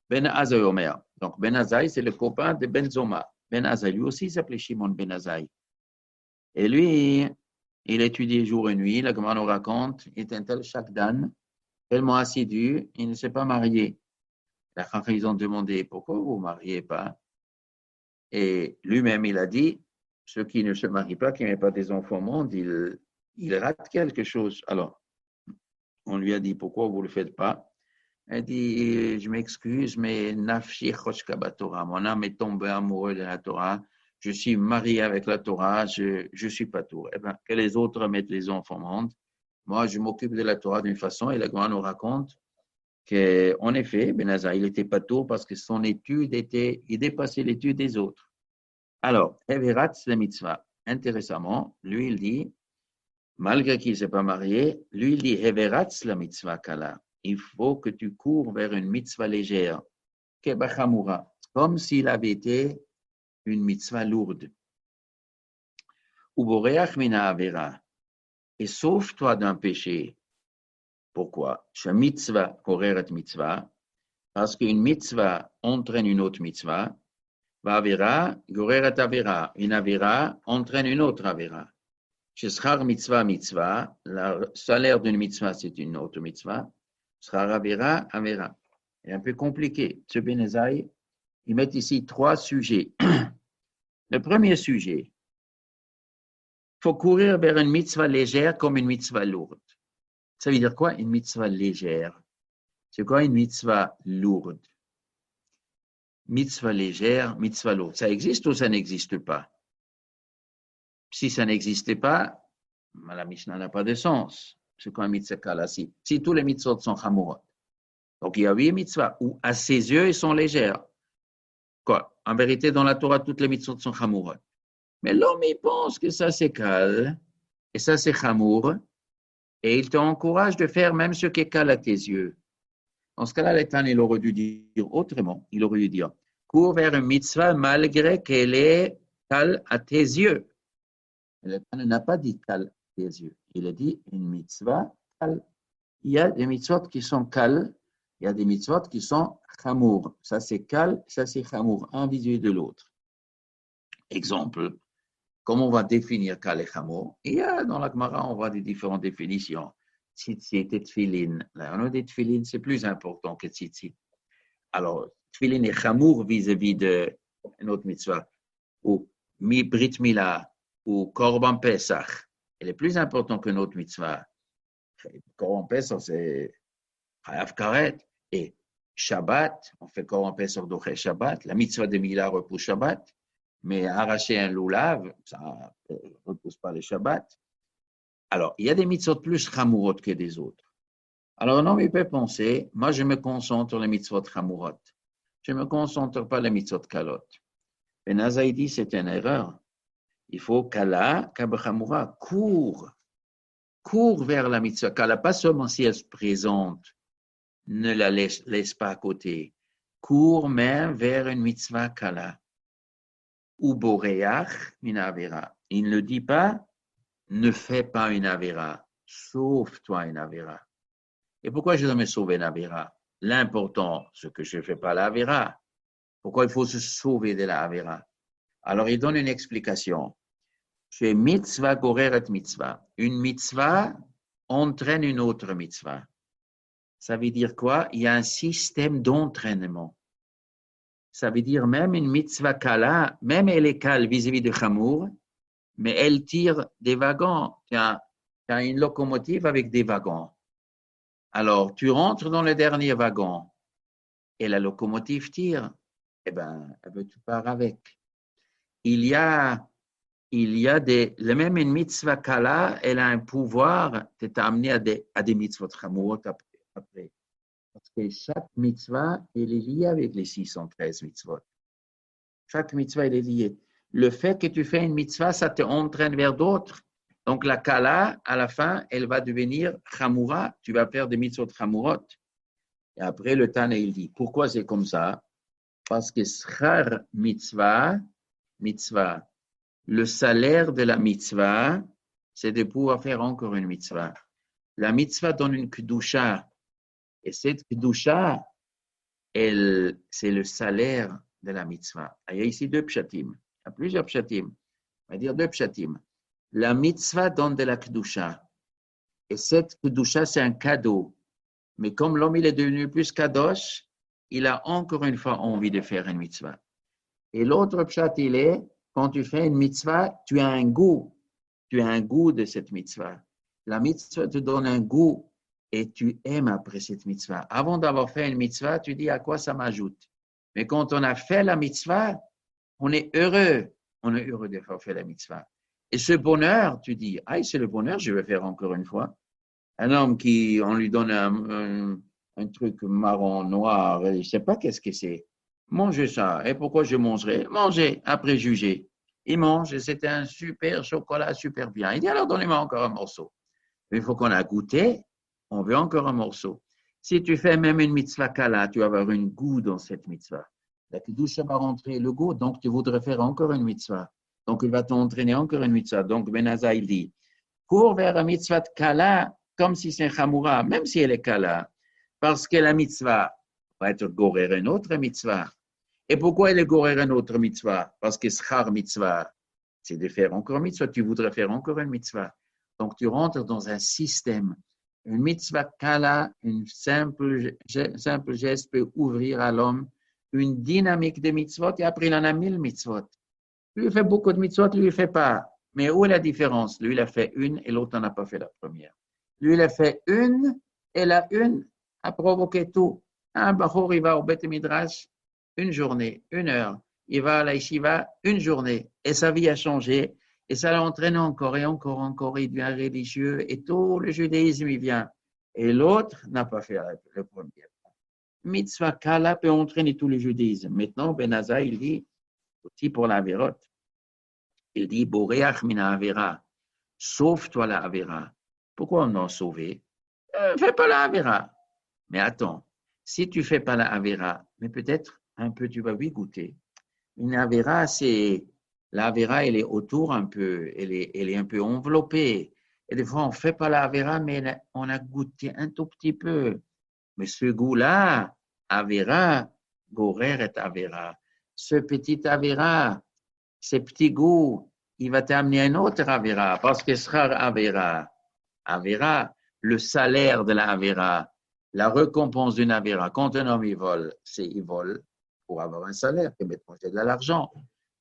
Speaker 1: Ben Azai Omer. Donc Ben Azai, c'est le copain de Ben Zoma. Ben Azai, lui aussi, il s'appelait Shimon Ben Azai. Et lui, il étudiait jour et nuit. La Gemara nous raconte, il était un tel chakdan, tellement assidu, il ne s'est pas marié. Ils ont demandé pourquoi vous ne vous mariez pas. Et lui-même, il a dit, ceux qui ne se marient pas, qui n'ont pas des enfants au monde, ils ratent quelque chose. Alors, on lui a dit pourquoi vous ne le faites pas. Elle dit, je m'excuse, mais nafshi choshka Torah, mon âme est tombée amoureuse de la Torah, je suis marié avec la Torah, je suis pas tout. Eh bien, que les autres mettent les enfants au monde. Moi, je m'occupe de la Torah d'une façon, et la Gemara nous raconte qu'en effet, Ben Azai, il était pas tout parce que son étude il dépassait l'étude des autres. Alors, Everatz la mitzvah. Intéressamment, lui, il dit, malgré qu'il ne s'est pas marié, lui, il dit, Everatz la mitzvah kala. Il faut que tu cours vers une mitzvah légère, kebachamura, comme s'il avait été une mitzvah lourde. Uboreach mina avera, et sauve-toi d'un péché. Pourquoi? Chez mitzvah, koreret mitzvah, parce qu'une mitzvah entraîne une autre mitzvah, va avera, goreret avera, une avera entraîne une autre avera. Chez schar mitzvah, mitzvah, le salaire d'une mitzvah, c'est une autre mitzvah. Schar avera, avera. C'est un peu compliqué. Ce Ben Azai, ils mettent ici 3 sujets. Le premier sujet, il faut courir vers une mitzvah légère comme une mitzvah lourde. Ça veut dire quoi, une mitzvah légère? C'est quoi une mitzvah lourde? Mitzvah légère, mitzvah lourde. Ça existe ou ça n'existe pas? Si ça n'existait pas, la Mishnah n'a pas de sens. C'est quoi un mitzvah kala? Si tous les mitzvot sont chamurot. Donc il y a 8 mitzvahs où, à ses yeux, ils sont légères. Quoi? En vérité, dans la Torah, toutes les mitzvot sont chamurot. Mais l'homme, il pense que ça, c'est kal, et ça, c'est chamour, et il t'encourage de faire même ce qui est kal à tes yeux. Dans ce cas-là, l'État, il aurait dû dire autrement. Il aurait dû dire, cours vers une mitzvah malgré qu'elle est kal à tes yeux. L'État n'a pas dit kal à tes yeux. Il a dit une mitzvah kal. Il y a des mitzvot qui sont kal, il y a des mitzvot qui sont chamour. Ça, c'est kal, ça, c'est chamour, un vis-à-vis de l'autre. Exemple. Comment on va définir kal et chamour? Il y a dans la Gemara, on voit des différentes définitions. Tzitzit et tfilin. Là, on a des tfilin, c'est plus important que tzitzit. Alors, tfilin et chamour vis-à-vis de notre mitzvah, ou brit mila, ou korban pesach. Elle est plus important que notre mitzvah. Korban pesach, c'est chayav karet. Et Shabbat, on fait korban pesach d'oché Shabbat. La mitzvah de mila repousse Shabbat. Mais arracher un loulav, ça ne repousse pas le Shabbat. Alors, il y a des mitzvot plus chamourot que des autres. Alors, un homme, il peut penser, moi, je me concentre sur les mitzvot chamourot. Je ne me concentre pas sur les mitzvot kalot. Ben Azai dit, c'est une erreur. Il faut kala, kabachamura, cours vers la mitzvah kala, pas seulement si elle se présente, ne la laisse pas à côté. Cours même vers une mitzvah kala. Ou boreach min avera. Il ne dit pas, ne fais pas une avera, sauve-toi une avera. Et pourquoi je dois me sauver une avera? L'important, c'est que je ne fais pas l'avera. Pourquoi il faut se sauver de la avera? Alors, il donne une explication. Chez mitzvah goreret mitzvah. Une mitzvah entraîne une autre mitzvah. Ça veut dire quoi? Il y a un système d'entraînement. Ça veut dire même une mitzvah kala, même elle est kale vis-à-vis de chamour, mais elle tire des wagons. Tu as une locomotive avec des wagons. Alors, tu rentres dans le dernier wagon et la locomotive tire. Eh bien, tu pars avec. Il y a même une mitzvah kala, elle a un pouvoir de t'amener à des mitzvot chamourot après. Parce que chaque mitzvah, elle est liée avec les 613 mitzvot. Chaque mitzvah, elle est liée. Le fait que tu fais une mitzvah, ça te entraîne vers d'autres. Donc la kala, à la fin, elle va devenir chamoura. Tu vas faire des mitzvot chamurot. Et après, le Tana, il dit, pourquoi c'est comme ça? Parce que schar mitzvah, le salaire de la mitzvah, c'est de pouvoir faire encore une mitzvah. La mitzvah donne une kedusha. Et cette kedusha, c'est le salaire de la mitzvah. Il y a ici deux pshatim. Il y a plusieurs pshatim. On va dire deux pshatim. La mitzvah donne de la kedusha. Et cette kedusha, c'est un cadeau. Mais comme l'homme il est devenu plus kadosh, il a encore une fois envie de faire une mitzvah. Et l'autre pshat, il est, quand tu fais une mitzvah, tu as un goût. Tu as un goût de cette mitzvah. La mitzvah te donne un goût et tu aimes après cette mitzvah. Avant d'avoir fait une mitzvah, tu dis à quoi ça m'ajoute. Mais quand on a fait la mitzvah, on est heureux. On est heureux d'avoir fait la mitzvah. Et ce bonheur, tu dis, ah, c'est le bonheur, je vais faire encore une fois. Un homme qui, on lui donne un truc marron, noir, je ne sais pas qu'est-ce que c'est. Mangez ça. Et pourquoi je mangerai? Mangez, après juger. Il mange et c'était un super chocolat, super bien. Il dit alors donnez-moi encore un morceau. Mais il faut qu'on a goûté, on veut encore un morceau. Si tu fais même une mitzvah kala, tu vas avoir un goût dans cette mitzvah. La kedusha va rentrer le goût, donc tu voudrais faire encore une mitzvah. Donc il va t'entraîner encore une mitzvah. Donc Ben Azai il dit, cours vers la mitzvah de kala, comme si c'est chamoura, même si elle est kala, parce que la mitzvah va être gorer une autre mitzvah. Et pourquoi elle est gorer une autre mitzvah? Parce que schar mitzvah, c'est de faire encore une mitzvah, tu voudrais faire encore une mitzvah. Donc tu rentres dans un système. Une mitzvah kala, une simple geste peut ouvrir à l'homme une dynamique de mitzvot et après il en a 1000 mitzvot. Lui il fait beaucoup de mitzvot, lui il ne fait pas. Mais où est la différence? Lui il a fait une et l'autre n'en a pas fait la première. Lui il a fait une et la une a provoqué tout. Un bachour il va au Beth Midrash une journée, une heure. Il va à la yeshiva une journée et sa vie a changé. Et ça l'entraîne encore et encore, encore. Il devient religieux et tout le judaïsme, il vient. Et l'autre n'a pas fait le premier. Mitzvah kala peut entraîner tout le judaïsme. Maintenant, Ben Azai, il dit, aussi pour la Averot, il dit, Boreach mina Avera, sauve-toi la Avera. Pourquoi on a sauvé? Fais pas la Avera. Mais attends, si tu fais pas la Avera, mais peut-être un peu tu vas lui goûter. Une Avera, c'est la Avera, elle est autour un peu, elle est un peu enveloppée. Et des fois, on ne fait pas la Avera, mais on a goûté un tout petit peu. Mais ce goût-là, Avera, Gorer est Avera. Ce petit Avera, ce petit goût, il va t'amener un autre Avera, parce que ce sera Avera. Avera, le salaire de la Avera, la récompense d'une Avera. Quand un homme il vole, il vole pour avoir un salaire, et mettre de l'argent.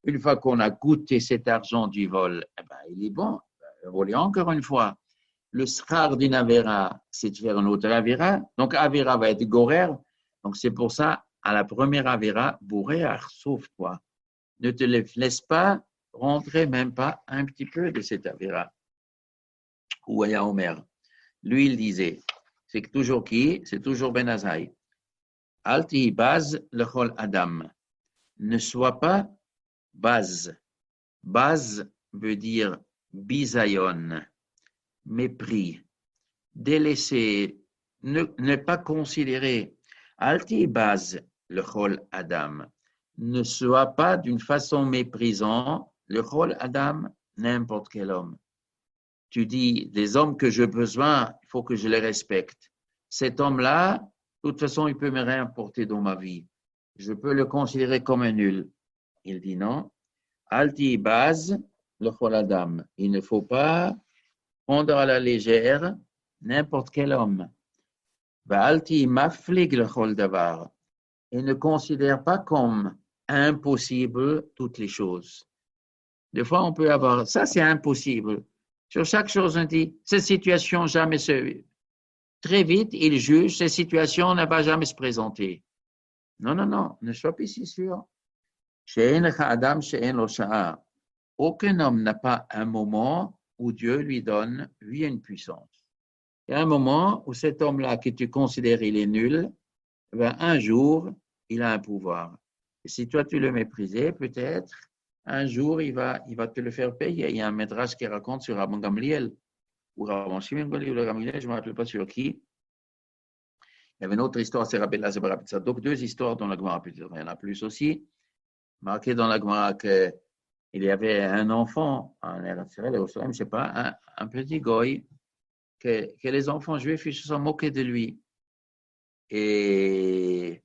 Speaker 1: Une fois qu'on a goûté cet argent du vol, eh ben, il est bon, voler encore une fois. Le schar d'une Avera, c'est de faire une autre Avera. Donc, Avera va être Gorer. Donc, c'est pour ça, à la première Avera, Boréach, sauve-toi. Ne te laisse pas rentrer même pas un petit peu de cette Avera. Ou Aya Omer. Lui, il disait, c'est toujours qui? C'est toujours Ben Azai. Alti baz lechol Adam. Ne sois pas baz. Baz veut dire bisayon, mépris, délaisser, ne pas considérer. Alti baz lechol Adam. Ne sois pas d'une façon méprisante lechol Adam, n'importe quel homme. Tu dis, des hommes que j'ai besoin, il faut que je les respecte. Cet homme-là, de toute façon, il peut me réimporter dans ma vie. Je peux le considérer comme un nul. Il dit non. Alti baz le choladam. Il ne faut pas prendre à la légère n'importe quel homme. Alti maflig le choldavar. Il ne considère pas comme impossible toutes les choses. Des fois, on peut avoir, ça c'est impossible. Sur chaque chose, on dit, cette situation jamais se... Très vite, il juge, cette situation ne va jamais se présenter. Non, non, non, ne sois pas si sûr. Aucun homme n'a pas un moment où Dieu lui donne, lui, une puissance. Il y a un moment où cet homme-là que tu considères il est nul, un jour, il a un pouvoir. Et si toi, tu le méprisais, peut-être, un jour, il va te le faire payer. Il y a un métrage qui raconte sur Rabban Gamliel, ou Rabban Shimon Gamliel, ou le Gamliel, je ne me rappelle pas sur qui. Il y avait une autre histoire, c'est Rabbi Elazar Rabbi Tzadok, deux histoires dans la Gemara, peut-être il y en a plus aussi. Marqué dans la Gemara qu'il y avait un enfant en Israël, je ne sais pas, un petit goy, que les enfants juifs se sont moqués de lui. Et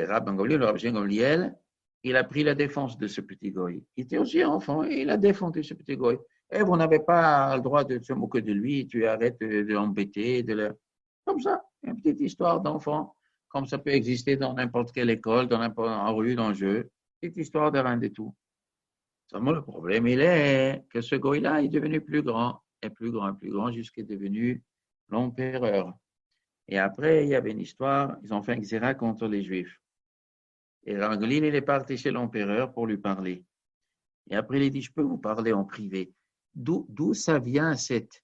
Speaker 1: Rabban Gamliel, le Rabbi Gamliel, il a pris la défense de ce petit goy. Il était aussi enfant et il a défendu ce petit goy. Et vous n'avez pas le droit de se moquer de lui, tu arrêtes de l'embêter, comme ça, une petite histoire d'enfant, comme ça peut exister dans n'importe quelle école, dans n'importe en rue, dans le jeu, petite histoire de rien du tout. Seulement le problème, il est que ce goy-là est devenu plus grand, et plus grand, jusqu'à devenu l'empereur. Et après, il y avait une histoire, ils ont fait un xéra contre les Juifs. Et Ramaglin, il est parti chez l'empereur pour lui parler. Et après, il dit, je peux vous parler en privé. D'où ça vient cette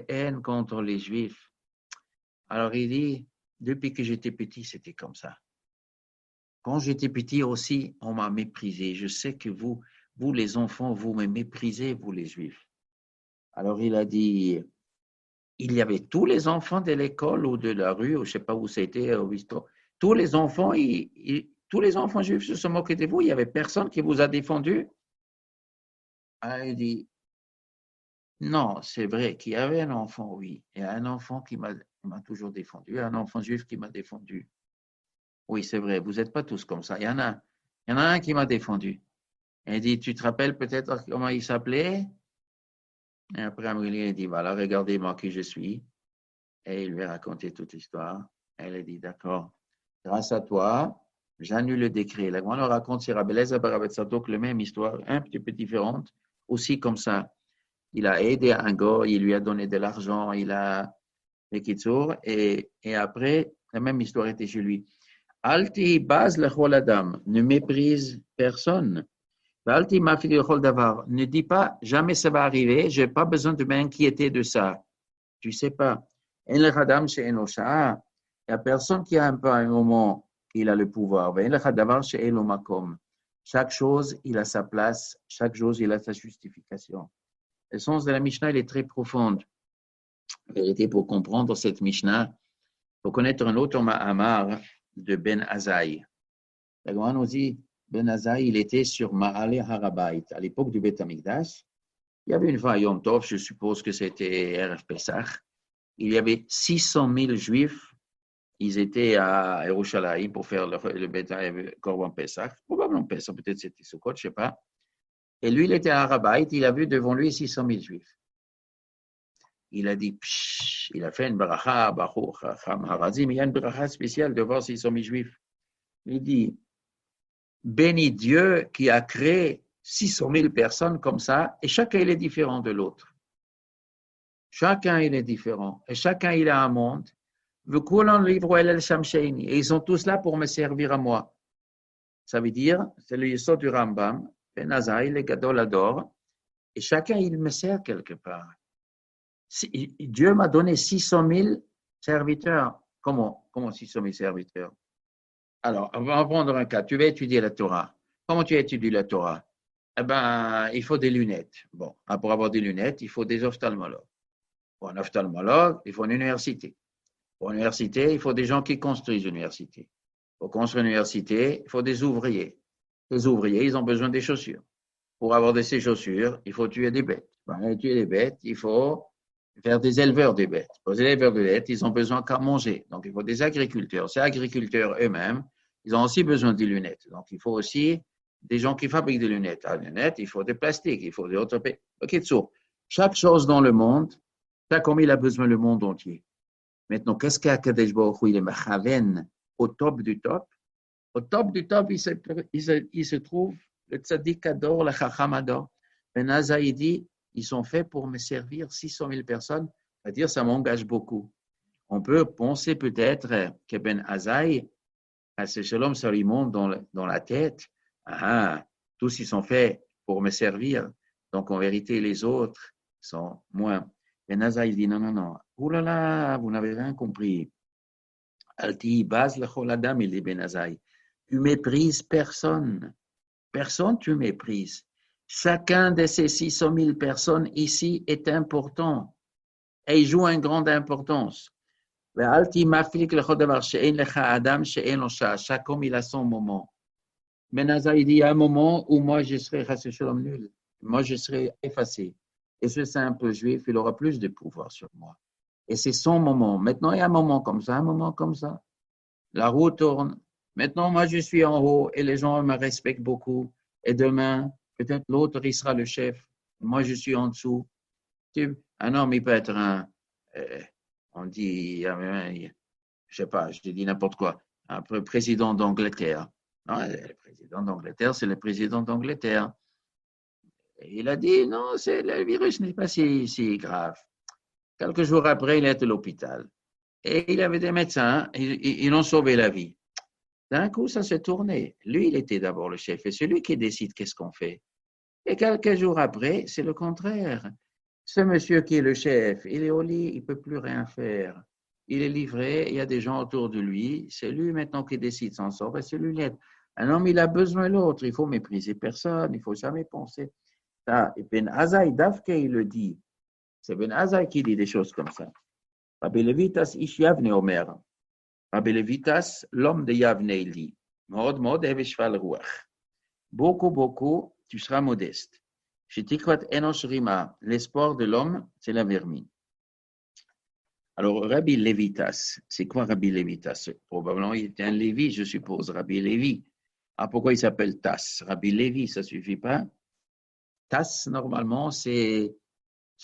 Speaker 1: haine contre les Juifs? Alors, il dit, depuis que j'étais petit, c'était comme ça. Quand j'étais petit aussi, on m'a méprisé. Je sais que vous les enfants, vous me méprisez, vous les Juifs. Alors, il a dit, il y avait tous les enfants de l'école ou de la rue, ou je ne sais pas où c'était, au Visto. Tous les enfants, tous les enfants juifs se sont moqués de vous. Il n'y avait personne qui vous a défendu. Alors, il dit, non, c'est vrai qu'il y avait un enfant, oui. Il y a un enfant qui m'a toujours défendu, un enfant juif qui m'a défendu. Oui, c'est vrai, vous n'êtes pas tous comme ça. Il y en a un qui m'a défendu. Et il dit, tu te rappelles peut-être comment il s'appelait? Et après, Amélie, il dit, voilà, regardez-moi qui je suis. Et il lui a raconté toute l'histoire. Elle a dit, d'accord, grâce à toi, j'annule le décret. La grande raconte sur Rabbi Elazar Rabbi Tzadok, la même histoire, un petit peu différente, aussi comme ça. Il a aidé un gars, il lui a donné de l'argent, il a fait Kitsour, et après, la même histoire était chez lui. Alti baz lechol adam, ne méprise personne. Alti mafil lechol davar, ne dis pas jamais ça va arriver, je n'ai pas besoin de m'inquiéter de ça. Tu sais pas. En le khadam chez Enosha, il n'y a personne qui a un moment qu'il a le pouvoir. En le khadavar chez Elomakom. Chaque chose, il a sa place, chaque chose, il a sa justification. Le sens de la Mishnah, il est très profonde. En vérité, pour comprendre cette Mishnah, il faut connaître un autre Ma'amar de Ben Azaï. La Gemara nous dit, Ben Azaï, il était sur Ma'ale Harabait, à l'époque du Beth Amikdash. Il y avait une fois à Yom Tov, je suppose que c'était Erev Pesach. Il y avait 600 000 Juifs. Ils étaient à Yerushalayim pour faire le Korban Pesach. Probablement Pesach, peut-être c'était Sukkot, je ne sais pas. Et lui, il était à Harabait, il a vu devant lui 600 000 Juifs. Il a dit, psh, il a fait une bracha, il y a une bracha spéciale de voir 600 000 Juifs. Il dit, bénis Dieu qui a créé 600 000 personnes comme ça, et chacun il est différent de l'autre. Chacun il est différent, et chacun il a un monde. Et ils sont tous là pour me servir à moi. Ça veut dire, c'est le yesod du Rambam, Ben Azaï, le Gadol adore, et chacun il me sert quelque part. Dieu m'a donné 600 000 serviteurs. Comment 600 000 serviteurs? Alors, on va prendre un cas. Tu vas étudier la Torah. Comment tu étudies la Torah? Eh bien, il faut des lunettes. Bon, pour avoir des lunettes, il faut des ophtalmologues. Pour un ophtalmologue, il faut une université. Pour une université, il faut des gens qui construisent l'université. Pour construire une université, il faut des ouvriers. Les ouvriers, ils ont besoin des chaussures. Pour avoir de ces chaussures, il faut tuer des bêtes. Pour tuer des bêtes, il faut faire des éleveurs de bêtes. Pour les éleveurs de bêtes, ils ont besoin qu'à manger. Donc, il faut des agriculteurs. Ces agriculteurs eux-mêmes, ils ont aussi besoin des lunettes. Donc, il faut aussi des gens qui fabriquent des lunettes. À lunettes, il faut des plastiques, il faut des autres. Ok, chaque chose dans le monde, c'est comme il a besoin le monde entier. Maintenant, qu'est-ce qu'Akadosh Baruch Hu, il est mechaven au top du top? Au top du top, il se trouve le tzaddik ador, le chacham ador. Ben Azaï dit, ils sont faits pour me servir 600 000 personnes, c'est-à-dire ça m'engage beaucoup. On peut penser peut-être que Ben Azaï, à ce shalom, ça lui monte dans la tête. Tous ils sont faits pour me servir, donc en vérité les autres sont moins. Ben Azaï dit non. Oh là là, vous n'avez rien compris. Alti baz lechol adam, il dit Ben Azaï. Tu méprises personne. Personne tu méprises. Chacun de ces 600 000 personnes ici est important et il joue une grande importance. Chaque homme, il a son moment. Maintenant, il dit, il y a un moment où moi, je serai nul. Moi, je serai effacé. Et ce simple juif, il aura plus de pouvoir sur moi. Et c'est son moment. Maintenant, il y a un moment comme ça, un moment comme ça. La roue tourne. Maintenant, moi, je suis en haut et les gens me respectent beaucoup. Et demain, peut-être l'autre, il sera le chef. Moi, je suis en dessous. Un homme, il peut être on dit, je sais pas, je dis n'importe quoi, un président d'Angleterre. Non, le président d'Angleterre, c'est le président d'Angleterre. Et il a dit, non, le virus n'est pas si grave. Quelques jours après, il est à l'hôpital. Et il avait des médecins, ils ont sauvé la vie. D'un coup, ça s'est tourné. Lui, il était d'abord le chef et c'est lui qui décide qu'est-ce qu'on fait. Et quelques jours après, c'est le contraire. Ce monsieur qui est le chef, il est au lit, il ne peut plus rien faire. Il est livré, il y a des gens autour de lui. C'est lui maintenant qui décide s'en sortir. C'est lui l'aide. Un homme, il a besoin de l'autre. Il faut mépriser personne. Il ne faut jamais penser. Et Ben Azaï Dafke, il le dit. C'est Ben Azaï qui dit des choses comme ça. Rabbi Levitas Ish Yavne Omer. Rabbi Levitas, l'homme de Yavne, il dit. Mod, mod, eveshval ruach. Beaucoup, beaucoup, tu seras modeste. L'espoir de l'homme, c'est la vermine. Alors, Rabbi Levitas, c'est quoi Rabbi Levitas? Probablement, il était un Lévi, je suppose, Rabbi Lévi. Ah, pourquoi il s'appelle Tas? Rabbi Lévi, ça ne suffit pas. Tas, normalement, c'est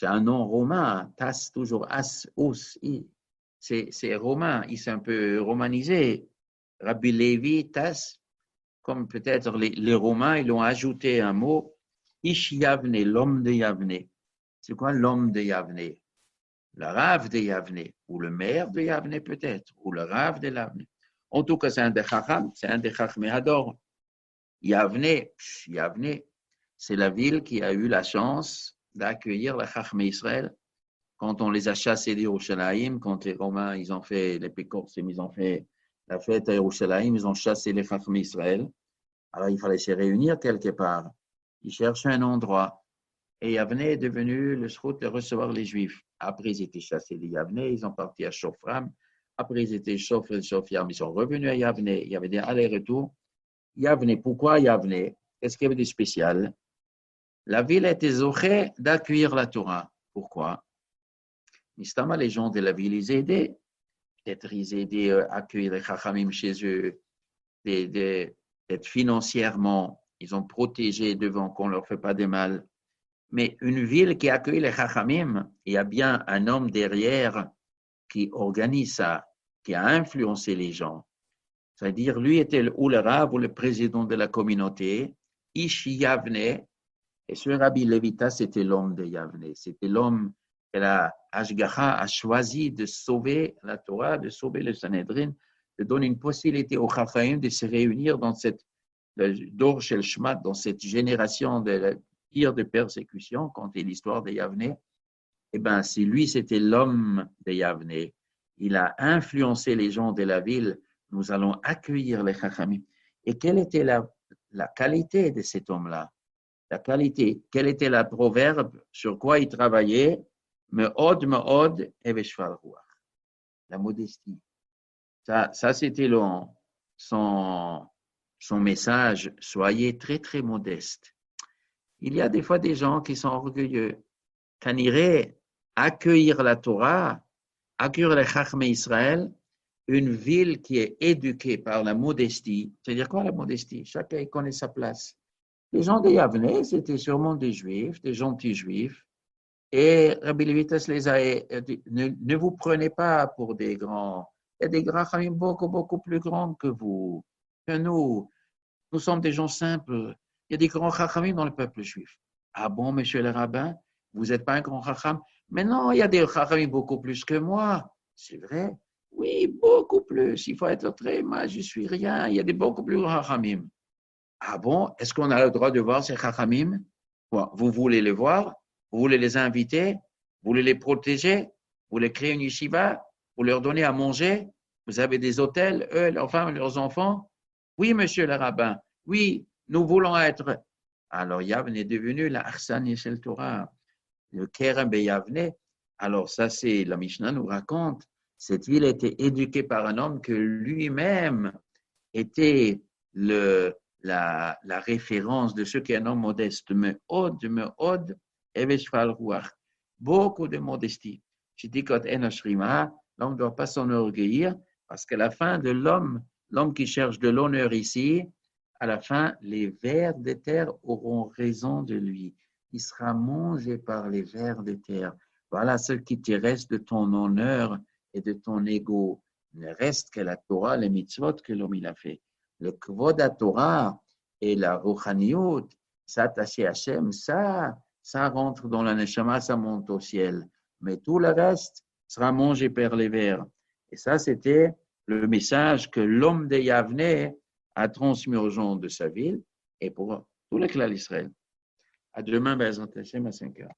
Speaker 1: un nom romain. Tas, toujours as, os. C'est romain, il s'est un peu romanisé. Rabbi Lévi, Tas, comme peut-être les Romains, ils ont ajouté un mot. Ish Yavne, l'homme de Yavne. C'est quoi l'homme de Yavne? Le Rav de Yavne, ou le maire de Yavne peut-être, ou le Rav de Yavne. En tout cas, c'est un des Chacham, c'est un des Chachméador. Yavne, c'est la ville qui a eu la chance d'accueillir les Chachmé Israël quand on les a chassés d'Yerushalayim, quand les Romains, ils ont fait les Pécorsim, ils ont fait la fête à Yerushalayim, ils ont chassé les Chachmé Israël. Alors, il fallait se réunir quelque part. Ils cherchaient un endroit. Et Yavne est devenu le srout de recevoir les Juifs. Après, ils étaient chassés de Yavne, ils ont parti à Shofram. Après, ils étaient Shofr et Shofiam, ils sont revenus à Yavne. Il y avait des allers-retours. Yavne, pourquoi Yavne? Qu'est-ce qu'il y avait de spécial? La ville était zoché d'accueillir la Torah. Pourquoi? Mistama, les gens de la ville, ils aidaient. Peut-être ils aidaient à accueillir les Chachamim chez eux, d'être financièrement. Ils ont protégé devant qu'on ne leur fait pas de mal. Mais une ville qui accueille les Chachamim, il y a bien un homme derrière qui organise ça, qui a influencé les gens. C'est-à-dire, lui était ou le Rav ou le président de la communauté, Ish Yavne, et ce Rabbi Levita, c'était l'homme de Yavne. C'était l'homme que la Ashgacha a choisi de sauver la Torah, de sauver le Sanhedrin, de donner une possibilité aux Chachamim de se réunir dans cette Dor Shel Shmat, dans cette génération de pire de persécution, quand est l'histoire de Yavne. Eh bien, si lui, c'était l'homme de Yavne, il a influencé les gens de la ville, nous allons accueillir les Chachamim. Et quelle était la qualité de cet homme-là? La qualité, quel était le proverbe sur quoi il travaillait? Me'od, eveshval ruach. La modestie. Ça c'était son message. Soyez très, très modeste. Il y a des fois des gens qui sont orgueilleux. Quand ils iraient accueillir la Torah, accueillir les Chachmé Israël, une ville qui est éduquée par la modestie. C'est-à-dire quoi la modestie? Chacun connaît sa place. Les gens de Yavne, c'était sûrement des juifs, des gentils juifs. Et Rabbi Levitas les a dit, ne vous prenez pas pour des grands. Il y a des Chachamim beaucoup, beaucoup plus grands que vous, que nous. Nous sommes des gens simples. Il y a des grands Chachamim dans le peuple juif. Ah bon, monsieur le rabbin, vous n'êtes pas un grand Chacham? Mais non, il y a des Chachamim beaucoup plus que moi. C'est vrai? Oui, beaucoup plus. Il faut être très, moi, je suis rien. Il y a des beaucoup plus grands Chachamim. Ah bon? Est-ce qu'on a le droit de voir ces Chachamim? Vous voulez les voir? Vous voulez les inviter? Vous voulez les protéger? Vous voulez créer une yeshiva? Vous leur donner à manger? Vous avez des hôtels, eux, leurs femmes, leurs enfants? Oui, monsieur le rabbin. Oui, nous voulons être. Alors, Yavne est devenu la Arsan Yeshel Torah, le Kerem Yavne. Alors, ça, c'est, la Mishnah nous raconte, cette ville était éduquée par un homme que lui-même était la référence de ce qu'est un homme modeste. Me'od, Eveshval Ruach. Beaucoup de modestie. Shidikot Enoshrima, l'homme ne doit pas s'enorgueillir, parce qu'à la fin de l'homme qui cherche de l'honneur ici, à la fin, les vers de terre auront raison de lui. Il sera mangé par les vers de terre. Voilà ce qui te reste de ton honneur et de ton ego. Il ne reste que la Torah, les mitzvot que l'homme il a fait. Le kvod à Torah et la ruchaniyut, s'attacher à Hashem, ça rentre dans la neshama, ça monte au ciel. Mais tout le reste sera mangé par les vers. Et ça, c'était le message que l'homme de Yavne a transmis aux gens de sa ville et pour tout le clan d'Israël. À demain, Bezrat Hashem, à 5 heures.